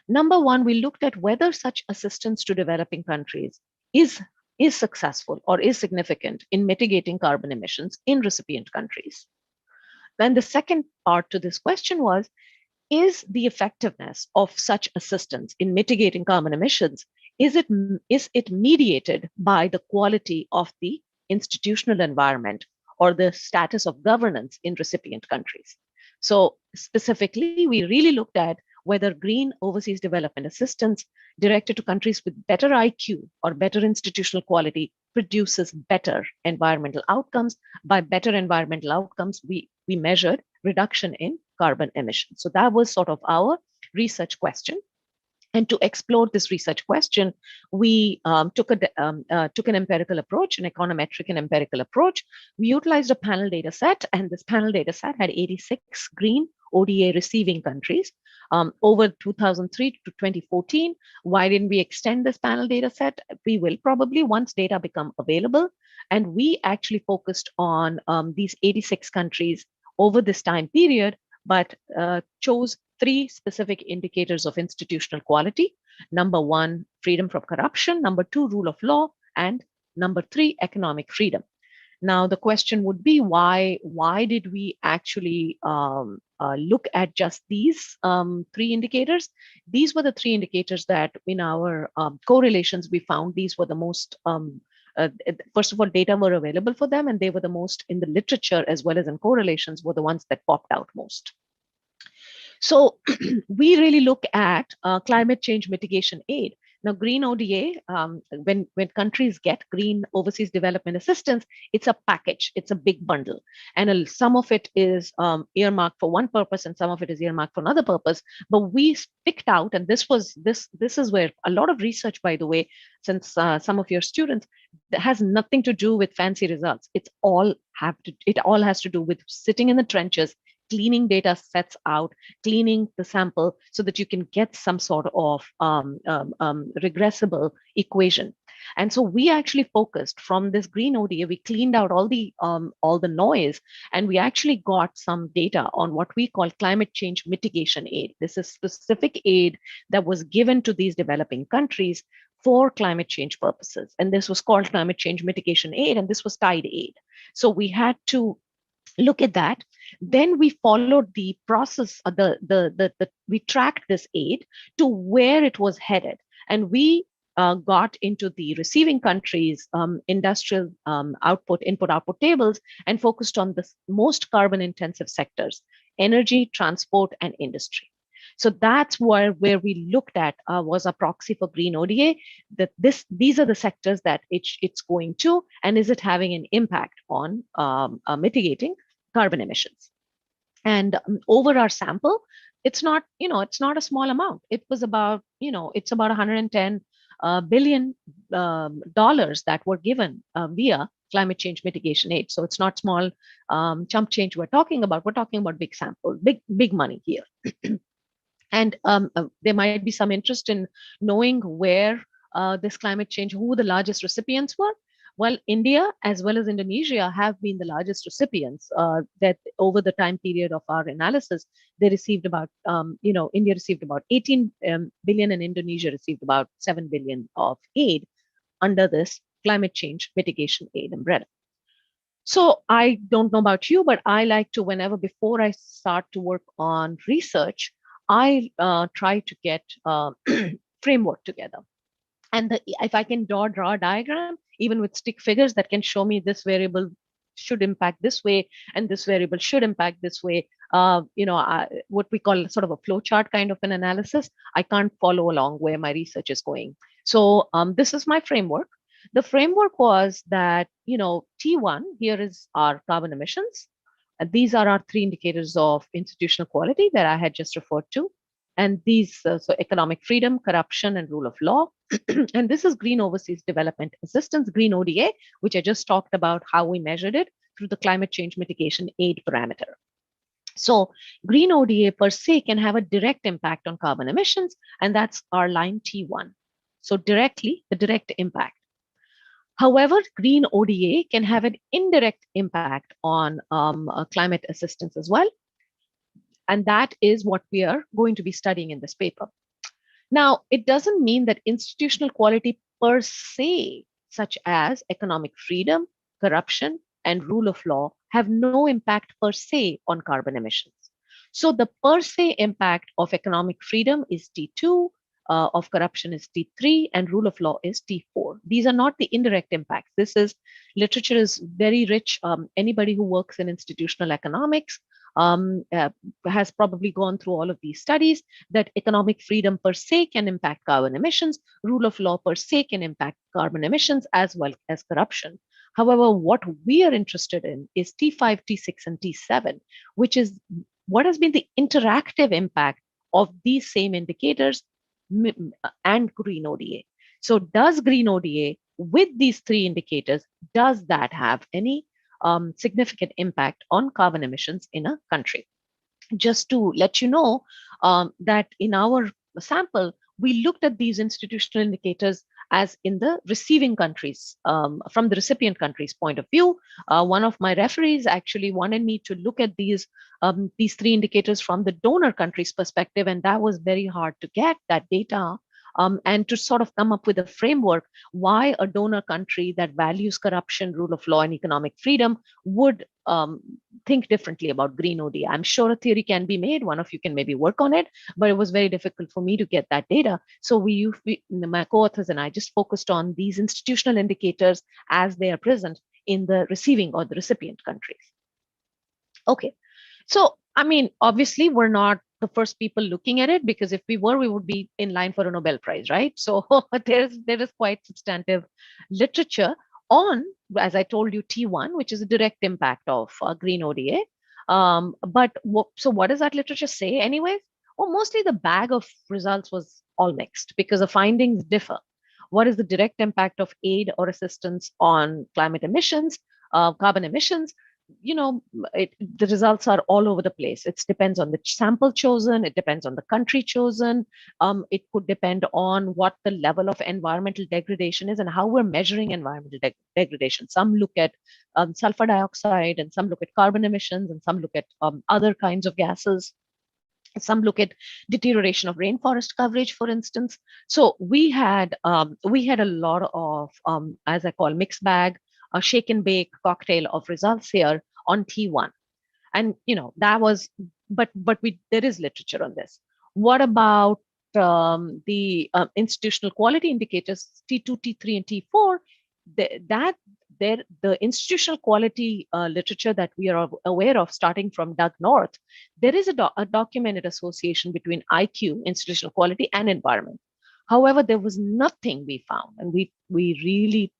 Number one, we looked at whether such assistance to developing countries is successful or is significant in mitigating carbon emissions in recipient countries. Then the second part to this question was, is the effectiveness of such assistance in mitigating carbon emissions, is it mediated by the quality of the institutional environment or the status of governance in recipient countries? So specifically, we really looked at whether green overseas development assistance directed to countries with better IQ or better institutional quality produces better environmental outcomes. By better environmental outcomes, we measured reduction in carbon emissions. So that was sort of our research question. And to explore this research question, we took an empirical approach, an econometric and empirical approach. We utilized a panel data set, and this panel data set had 86 green ODA receiving countries over 2003 to 2014. Why didn't we extend this panel data set? We will probably once data become available. And we actually focused on these 86 countries over this time period, but chose 3 specific indicators of institutional quality. Number 1, freedom from corruption. Number 2, rule of law. And number 3, economic freedom. Now, the question would be, why did we actually look at just these 3 indicators? These were the 3 indicators that in our correlations, we found these were the most, first of all, data were available for them, and they were the most in the literature as well as in correlations were the ones that popped out most. So we really look at climate change mitigation aid. Now, green ODA, when countries get green overseas development assistance, it's a package, it's a big bundle. And some of it is earmarked for one purpose and some of it is earmarked for another purpose. But we picked out, and this is where a lot of research, by the way, since some of your students, that has nothing to do with fancy results. It all has to do with sitting in the trenches, cleaning data sets out, cleaning the sample so that you can get some sort of regressible equation. And so we actually focused from this green ODA, we cleaned out all the noise, and we actually got some data on what we call climate change mitigation aid. This is specific aid that was given to these developing countries for climate change purposes. And this was called climate change mitigation aid, and this was tied aid. So we had to look at that. Then we followed the process, we tracked this aid to where it was headed. And we got into the receiving countries' industrial input-output tables and focused on the most carbon-intensive sectors, energy, transport, and industry. So that's where we looked at was a proxy for green ODA, that these are the sectors that it's going to, and is it having an impact on mitigating carbon emissions. And over our sample, it's not a small amount. It was about, it's about $110 billion that were given via climate change mitigation aid. So it's not small chump change we're talking about. We're talking about big sample, big money here. And there might be some interest in knowing where this climate change, who the largest recipients were. Well, India as well as Indonesia have been the largest recipients that over the time period of our analysis, they received about, India received about 18 billion and Indonesia received about 7 billion of aid under this climate change mitigation aid umbrella. So I don't know about you, but I like to, before I start to work on research, I try to get framework together. And if I can draw a diagram, even with stick figures that can show me this variable should impact this way, and this variable should impact this way, what we call sort of a flow chart kind of an analysis, I can't follow along where my research is going. So this is my framework. The framework was that, T1 here is our carbon emissions. These are our 3 indicators of institutional quality that I had just referred to. And these, so economic freedom, corruption, and rule of law. And this is green overseas development assistance, green ODA, which I just talked about how we measured it through the climate change mitigation aid parameter. So green ODA per se can have a direct impact on carbon emissions, and that's our line T1. So directly, the direct impact. However, green ODA can have an indirect impact on climate assistance as well. And that is what we are going to be studying in this paper. Now, it doesn't mean that institutional quality per se, such as economic freedom, corruption, and rule of law, have no impact per se on carbon emissions. So the per se impact of economic freedom is T2, of corruption is T3 and rule of law is T4. These are not the indirect impacts. This is literature is very rich. Anybody who works in institutional economics has probably gone through all of these studies that economic freedom per se can impact carbon emissions, rule of law per se can impact carbon emissions as well as corruption. However, what we are interested in is T5, T6, and T7, which is what has been the interactive impact of these same indicators and green ODA. So does green ODA with these three indicators, does that have any significant impact on carbon emissions in a country? Just to let you know that in our sample, we looked at these institutional indicators as in the receiving countries, from the recipient country's point of view. One of my referees actually wanted me to look at these three indicators from the donor country's perspective, and that was very hard to get that data. And to sort of come up with a framework why a donor country that values corruption, rule of law, and economic freedom would think differently about green ODA. I'm sure a theory can be made. One of you can maybe work on it, but it was very difficult for me to get that data. So my co-authors and I just focused on these institutional indicators as they are present in the receiving or the recipient countries. Okay, so I mean, obviously, we're not the first people looking at it, because if we were, we would be in line for a Nobel Prize, right? So there is quite substantive literature on, as I told you, T1, which is a direct impact of green ODA. So what does that literature say anyways? Well, mostly the bag of results was all mixed because the findings differ. What is the direct impact of aid or assistance on climate emissions, carbon emissions? The results are all over the place. It depends on the sample chosen. It depends on the country chosen. It could depend on what the level of environmental degradation is and how we're measuring environmental degradation. Some look at sulfur dioxide, and some look at carbon emissions, and some look at other kinds of gases. Some look at deterioration of rainforest coverage, for instance. So we had a lot of, as I call, mixed bag, a shake and bake cocktail of results here on T1. And that was, but there is literature on this. What about the institutional quality indicators, T2, T3, and T4? The institutional quality literature that we are aware of, starting from Doug North, there is a documented association between IQ, institutional quality, and environment. However, there was nothing we found, and we really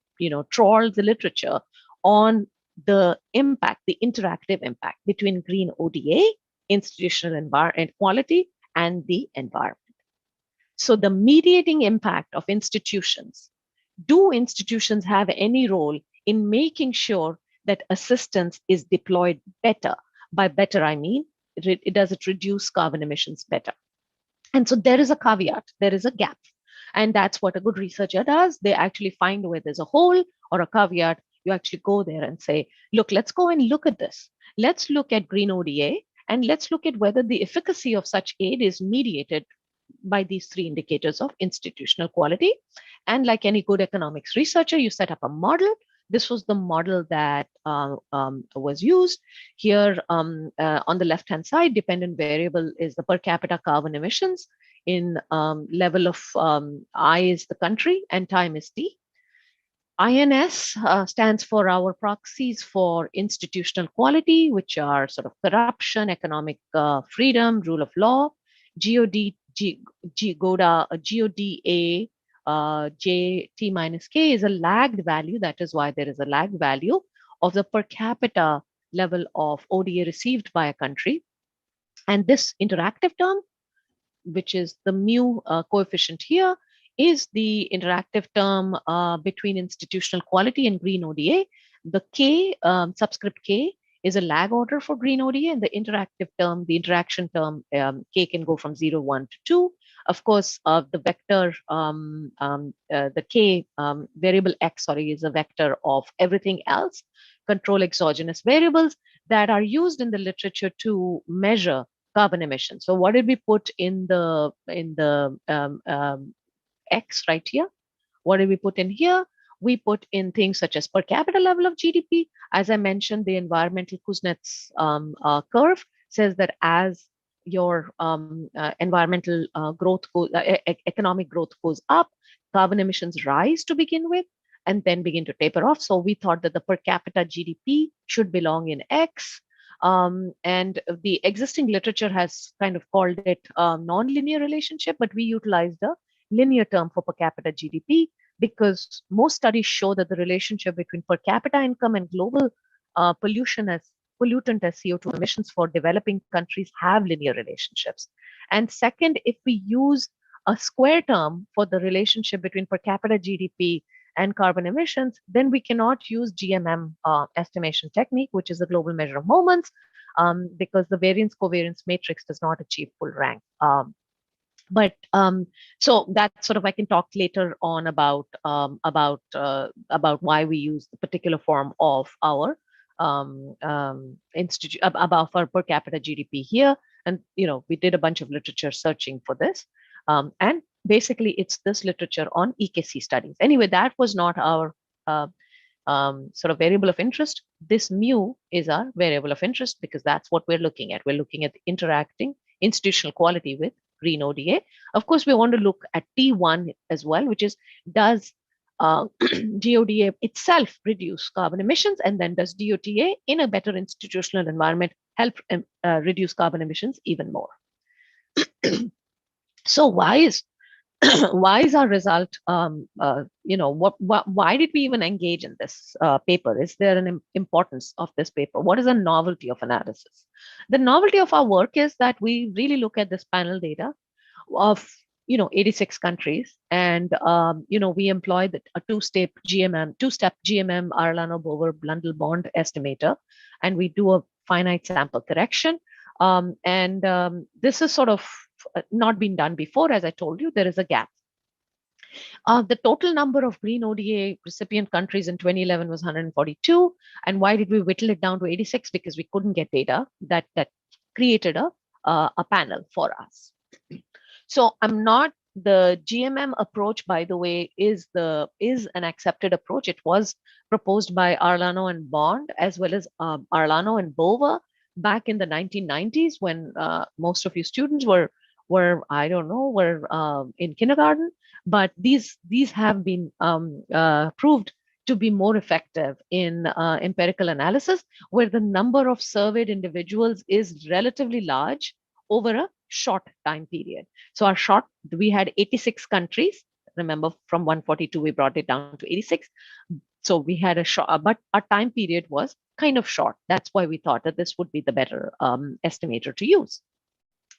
trawled the literature on the impact, the interactive impact between green ODA, institutional environment quality, and the environment. So the mediating impact of institutions. Do institutions have any role in making sure that assistance is deployed better? By better, I mean, does it reduce carbon emissions better? And so there is a caveat, there is a gap. And that's what a good researcher does. They actually find where there's a hole or a caveat. You actually go there and say, look, let's go and look at this. Let's look at green ODA, and let's look at whether the efficacy of such aid is mediated by these three indicators of institutional quality. And like any good economics researcher, you set up a model. This was the model that was used. Here on the left-hand side, dependent variable is the per capita carbon emissions. In level of I is the country and time is T. INS stands for our proxies for institutional quality, which are sort of corruption, economic freedom, rule of law. GODA, J T minus K is a lagged value. That is why there is a lagged value of the per capita level of ODA received by a country. And this interactive term, which is the mu coefficient here, is the interactive term between institutional quality and green ODA. The K, subscript K, is a lag order for green ODA, and the interactive term, the interaction term, K can go from 0, 1 to 2. Of course, the vector, the K variable X, is a vector of everything else, control exogenous variables that are used in the literature to measure carbon emissions. So what did we put in the X right here? What did we put in here? We put in things such as per capita level of GDP. As I mentioned, the environmental Kuznets curve says that as your environmental growth, economic growth goes up, carbon emissions rise to begin with, and then begin to taper off. So we thought that the per capita GDP should belong in X. And the existing literature has kind of called it a non-linear relationship, but we utilized a linear term for per capita GDP because most studies show that the relationship between per capita income and global pollutant as CO2 emissions for developing countries have linear relationships. And second, if we use a square term for the relationship between per capita GDP and carbon emissions, then we cannot use GMM estimation technique, which is a global measure of moments, because the variance covariance matrix does not achieve full rank. So that sort of I can talk later on about why we use the particular form of our institute about our per capita GDP here, and we did a bunch of literature searching for this, and basically it's this literature on EKC studies. Anyway, that was not our sort of variable of interest. This mu is our variable of interest because that's what we're looking at. We're looking at the interacting institutional quality with green ODA. Of course, we want to look at T1 as well, which is does GODA itself reduce carbon emissions, and then does DOTA in a better institutional environment help reduce carbon emissions even more? So why is our result, why did we even engage in this paper? Is there an importance of this paper? What is the novelty of analysis? The novelty of our work is that we really look at this panel data of 86 countries, and we employ a two-step GMM Arellano-Bower Blundell-Bond estimator, and we do a finite sample correction. This is sort of not been done before. As I told you, there is a gap. The total number of green ODA recipient countries in 2011 was 142. And why did we whittle it down to 86? Because we couldn't get data that created a panel for us. So the GMM approach, by the way, is an accepted approach. It was proposed by Arellano and Bond, as well as Arellano and Bower back in the 1990s, when most of you students were in kindergarten. But these have been proved to be more effective in empirical analysis, where the number of surveyed individuals is relatively large over a short time period. So we had 86 countries. Remember, from 142 we brought it down to 86. So we had but our time period was kind of short. That's why we thought that this would be the better estimator to use.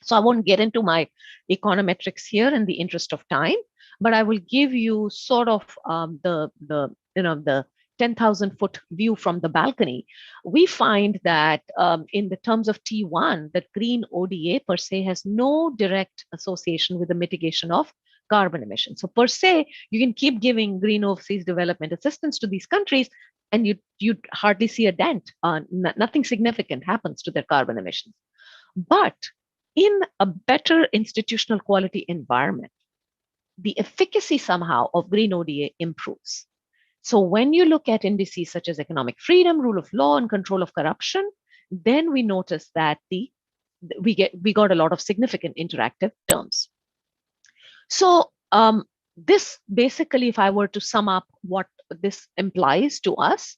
So I won't get into my econometrics here in the interest of time, but I will give you sort of the 10,000-foot view from the balcony. We find that in the terms of T1, that green ODA per se has no direct association with the mitigation of carbon emissions. So per se, you can keep giving green overseas development assistance to these countries, and you'd hardly see a dent. Nothing significant happens to their carbon emissions. But in a better institutional quality environment, the efficacy somehow of green ODA improves. So when you look at indices such as economic freedom, rule of law, and control of corruption, then we notice that we got a lot of significant interactive terms. So this basically, if I were to sum up what this implies to us,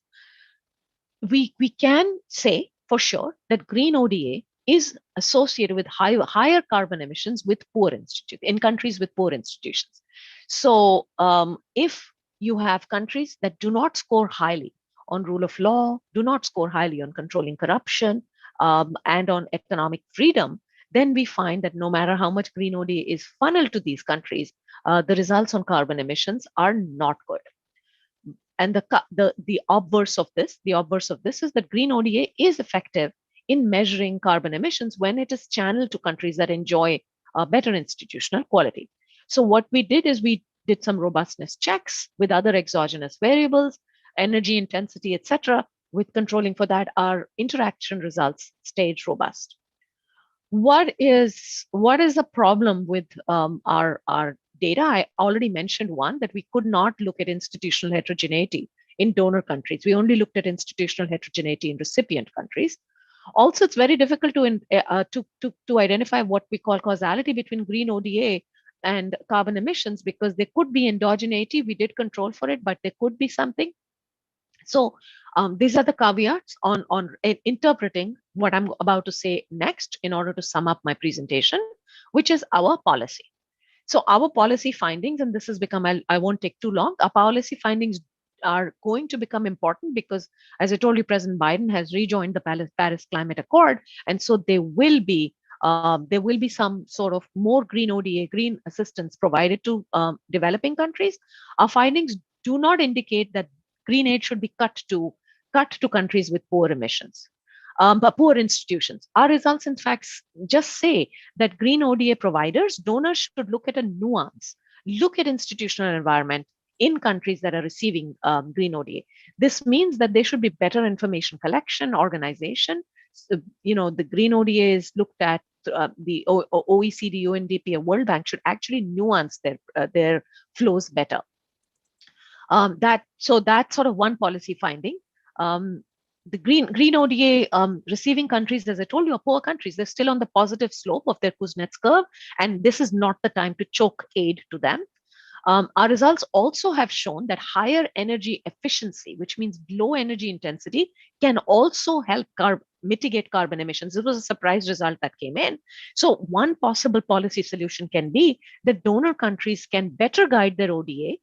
we can say for sure that green ODA is associated with higher carbon emissions with in countries with poor institutions. So if you have countries that do not score highly on rule of law, do not score highly on controlling corruption, and on economic freedom, then we find that no matter how much green ODA is funneled to these countries, the results on carbon emissions are not good. And the obverse of this is that green ODA is effective in measuring carbon emissions when it is channeled to countries that enjoy better institutional quality. So what we did is we did some robustness checks with other exogenous variables, energy intensity, etc. With controlling for that, our interaction results stayed robust. What is the problem with our data? I already mentioned one, that we could not look at institutional heterogeneity in donor countries. We only looked at institutional heterogeneity in recipient countries. Also, it's very difficult to identify what we call causality between green ODA and carbon emissions, because there could be endogeneity. We did control for it, but there could be something. So these are the caveats on interpreting what I'm about to say next in order to sum up my presentation, which is our policy. So our policy findings, and this has become, I won't take too long, our policy findings are going to become important because, as I told you, President Biden has rejoined the Paris Climate Accord. And so there will be some sort of more green ODA, green assistance provided to developing countries. Our findings do not indicate that green aid should be cut to countries with poor emissions, but poor institutions. Our results, in fact, just say that green ODA providers, donors should look at a nuance, look at institutional environment in countries that are receiving green ODA. This means that there should be better information collection, organization. So, the green ODA is looked at. The OECD, UNDP, and World Bank should actually nuance their flows better. That's sort of one policy finding. The green ODA receiving countries, as I told you, are poor countries. They're still on the positive slope of their Kuznets curve, and this is not the time to choke aid to them. Our results also have shown that higher energy efficiency, which means low energy intensity, can also help mitigate carbon emissions. This was a surprise result that came in. So one possible policy solution can be that donor countries can better guide their ODA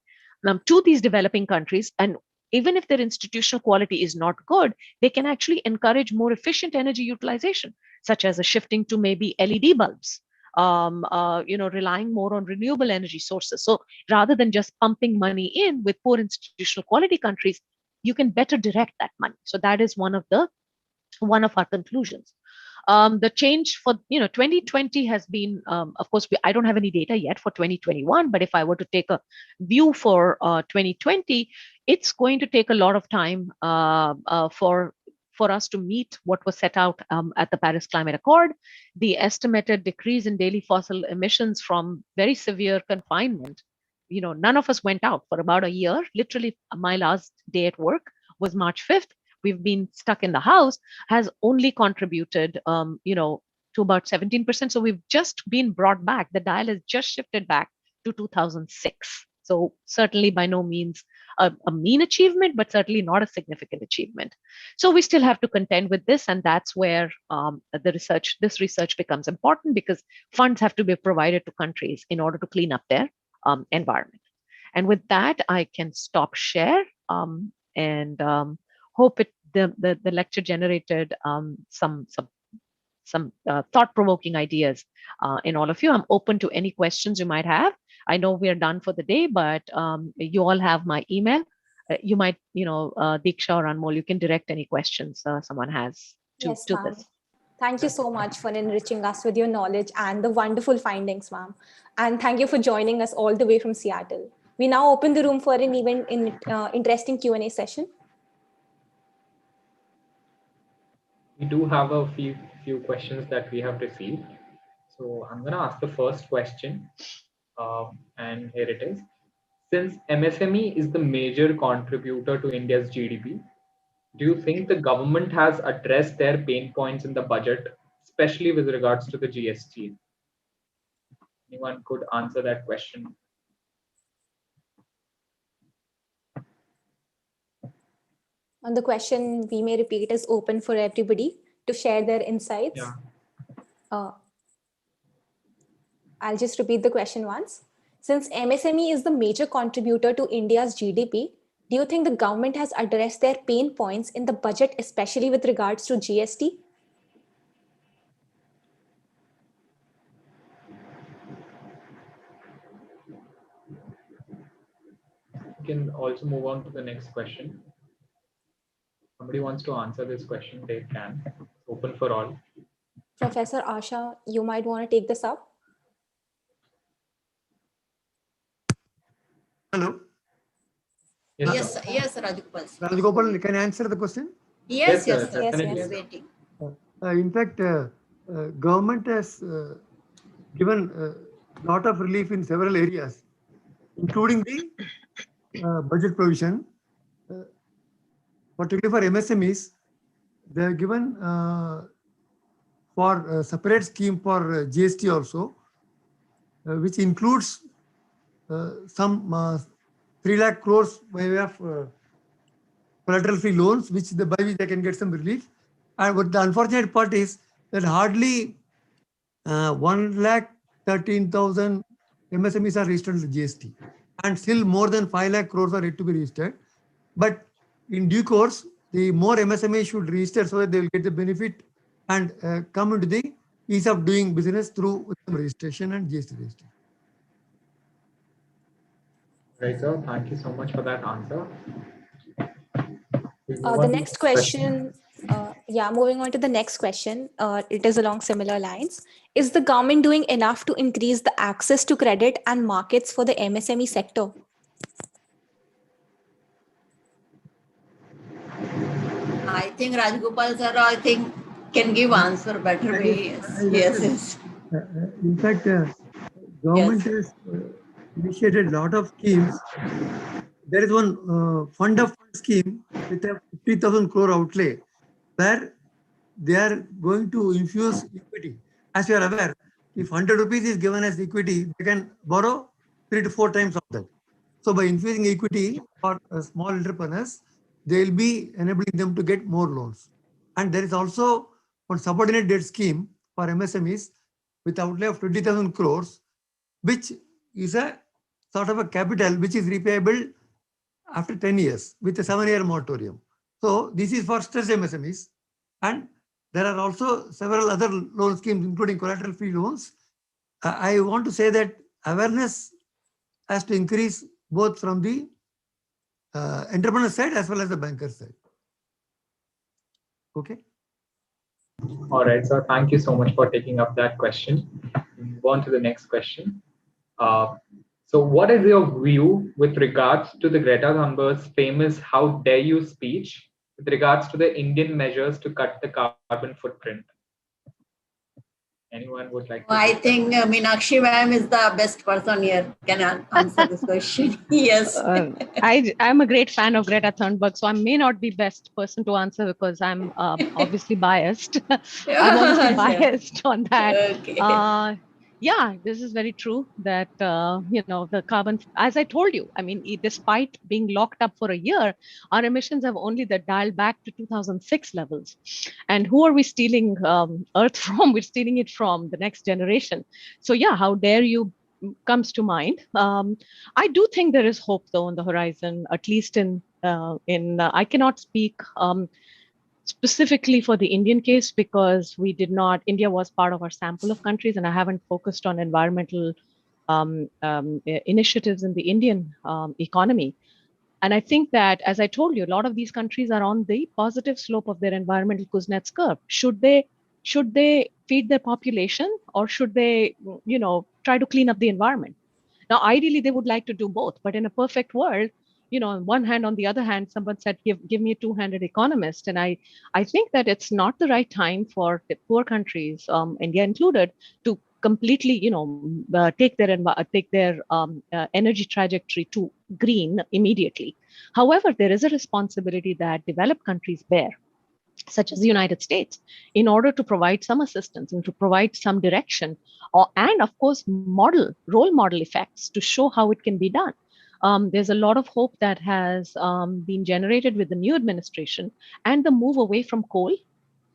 to these developing countries, and even if their institutional quality is not good, they can actually encourage more efficient energy utilization, such as a shifting to maybe LED bulbs, relying more on renewable energy sources. So rather than just pumping money in with poor institutional quality countries, you can better direct that money. So that is one of our conclusions. The change for 2020 has been, of course, I don't have any data yet for 2021, but if I were to take a view for 2020, it's going to take a lot of time for us to meet what was set out at the Paris Climate Accord. The estimated decrease in daily fossil emissions from very severe confinement. None of us went out for about a year. Literally, my last day at work was March 5th. We've been stuck in the house, has only contributed, to about 17%. So we've just been brought back. The dial has just shifted back to 2006. So certainly by no means a mean achievement, but certainly not a significant achievement. So we still have to contend with this. And that's where this research becomes important, because funds have to be provided to countries in order to clean up their environment. And with that, I can stop share and hope the lecture generated some thought-provoking ideas in all of you. I'm open to any questions you might have. I know we are done for the day, but you all have my email. You might, Diksha or Anmol, you can direct any questions someone has to this. Thank you so much for enriching us with your knowledge and the wonderful findings, ma'am. And thank you for joining us all the way from Seattle. We now open the room for an interesting Q&A session. We do have a few questions that we have received. So I'm going to ask the first question, and here it is. Since MSME is the major contributor to India's GDP, do you think the government has addressed their pain points in the budget, especially with regards to the GST? Anyone could answer that question? On the question, we may repeat, is open for everybody to share their insights. Yeah. I'll just repeat the question once. Since MSME is the major contributor to India's GDP, do you think the government has addressed their pain points in the budget, especially with regards to GST? We can also move on to the next question. Somebody wants to answer this question, they can. Open for all. Professor Asha, you might want to take this up. Hello. Yes, Rajagopalan. Rajagopalan, can I answer the question? Yes, Waiting. In fact, government has given a lot of relief in several areas, including the budget provision, particularly for MSMEs. they have given for a separate scheme for GST also, which includes some 3 lakh crores by way of collateral free loans, by which they can get some relief. And but the unfortunate part is that hardly 1,13,000 MSMEs are registered in the GST, and still more than 5 lakh crores are yet to be registered. But in due course, the more MSMEs should register so that they will get the benefit and come into the ease of doing business through registration and GST registration. Right, sir. Thank you so much for that answer. The next question, moving on to the next question. It is along similar lines. Is the government doing enough to increase the access to credit and markets for the MSME sector? I think Rajagopal sir, I think can give answer better way. Yes. In fact, government has initiated a lot of schemes. There is one fund of fund scheme with a 50,000 crore outlay, where they are going to infuse equity. As you are aware, if 100 rupees is given as equity, they can borrow 3 to 4 times of that. So by infusing equity for small entrepreneurs, they will be enabling them to get more loans. And there is also one subordinate debt scheme for MSMEs with outlay of 20,000 crores, which is a sort of a capital which is repayable after 10 years with a 7-year moratorium. So this is for stressed MSMEs. And there are also several other loan schemes, including collateral free loans. I want to say that awareness has to increase both from the entrepreneur side as well as the banker side. Okay. All right, sir. Thank you so much for taking up that question. Move on to the next question. So what is your view with regards to the Greta Thunberg's famous "How dare you" speech with regards to the Indian measures to cut the carbon footprint? Anyone would like to? I think Meenakshi ma'am is the best person here, can answer this question. Yes. I'm a great fan of Greta Thunberg, so I may not be best person to answer because I'm obviously biased. I'm obviously biased on that. Okay. Yeah, this is very true that, the carbon, as I told you, I mean, despite being locked up for a year, our emissions have only dialed back to 2006 levels. And who are we stealing Earth from? We're stealing it from the next generation. So yeah, how dare you comes to mind. I do think there is hope though on the horizon, at least I cannot speak specifically for the Indian case because India was part of our sample of countries, and I haven't focused on environmental initiatives in the Indian economy. And I think that, as I told you, a lot of these countries are on the positive slope of their environmental Kuznets curve. Should they feed their population, or should they, try to clean up the environment? Now, ideally, they would like to do both, but in a perfect world, on one hand, on the other hand, someone said, give me a two-handed economist. And I think that it's not the right time for the poor countries, India included, to completely, take their energy trajectory to green immediately. However, there is a responsibility that developed countries bear, such as the United States, in order to provide some assistance and to provide some direction, and of course, role model effects to show how it can be done. There's a lot of hope that has been generated with the new administration and the move away from coal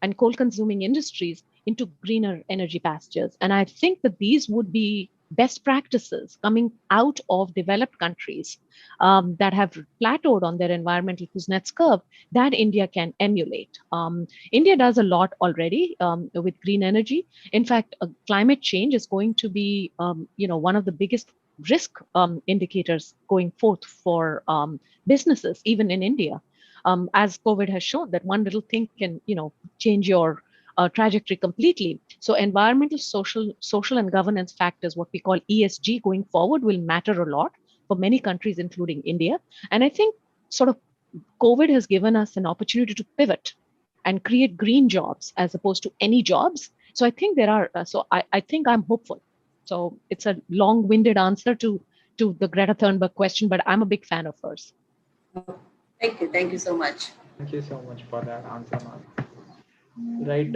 and coal-consuming industries into greener energy pastures. And I think that these would be best practices coming out of developed countries that have plateaued on their environmental Kuznets curve that India can emulate. India does a lot already with green energy. In fact, climate change is going to be, one of the biggest risk indicators going forth for businesses, even in India. As COVID has shown that one little thing can, change your trajectory completely. So environmental, social and governance factors, what we call ESG going forward, will matter a lot for many countries, including India. And I think sort of COVID has given us an opportunity to pivot and create green jobs as opposed to any jobs. So I think I think I'm hopeful. So it's a long-winded answer to the Greta Thunberg question, but I'm a big fan of hers. Thank you so much. Thank you so much for that answer, ma'am. Right.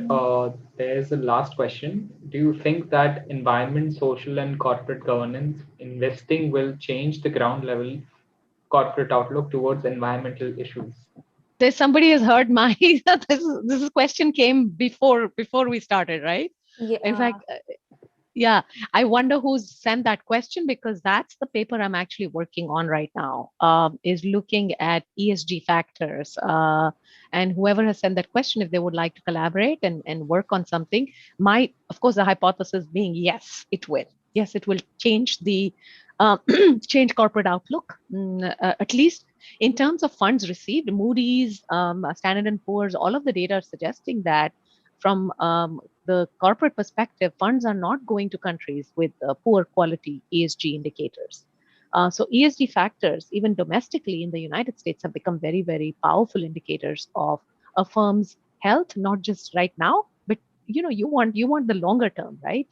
There's a last question. Do you think that environment, social, and corporate governance investing will change the ground level corporate outlook towards environmental issues? There's somebody has heard my this question came before we started, right? In Yeah. fact, yeah, I wonder who's sent that question, because that's the paper I'm actually working on right now, is looking at ESG factors. And whoever has sent that question, if they would like to collaborate and work on something, of course, the hypothesis being, yes, it will. Yes, it will change the change corporate outlook, at least in terms of funds received. Moody's, Standard and Poor's, all of the data are suggesting that from the corporate perspective, funds are not going to countries with poor quality ESG indicators. So ESG factors, even domestically in the United States, have become very, very powerful indicators of a firm's health, not just right now, but you want the longer term, right?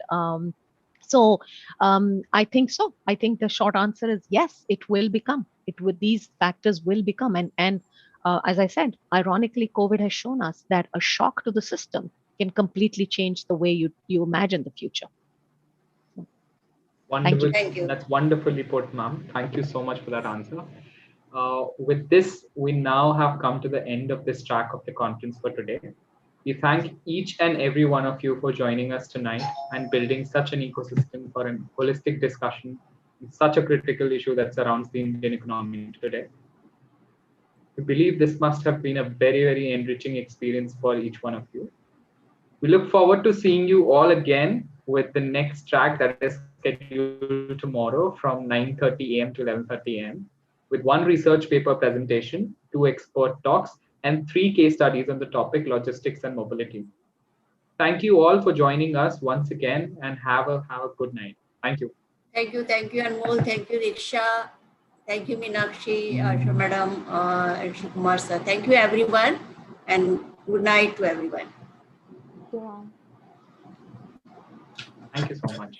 I think so. I think the short answer is yes, it will become. These factors will become, and as I said, ironically, COVID has shown us that a shock to the system can completely change the way you imagine the future. Thank Wonderful. you. Thank you. That's wonderfully put, ma'am. Thank you so much for that answer. With this, we now have come to the end of this track of the conference for today. We thank each and every one of you for joining us tonight and building such an ecosystem for a holistic discussion on such a critical issue that surrounds the Indian economy today. We believe this must have been a very, very enriching experience for each one of you. We look forward to seeing you all again with the next track that is scheduled tomorrow from 9:30 a.m. to 11:30 a.m. with one research paper presentation, 2 expert talks, and 3 case studies on the topic logistics and mobility. Thank you all for joining us once again, and have a good night. Thank you. Thank you, Anmol. Thank you, Riksha. Thank you, Meenakshi, Asha Madam, and Kumar sir. Thank you, everyone, and good night to everyone. Yeah. Thank you so much.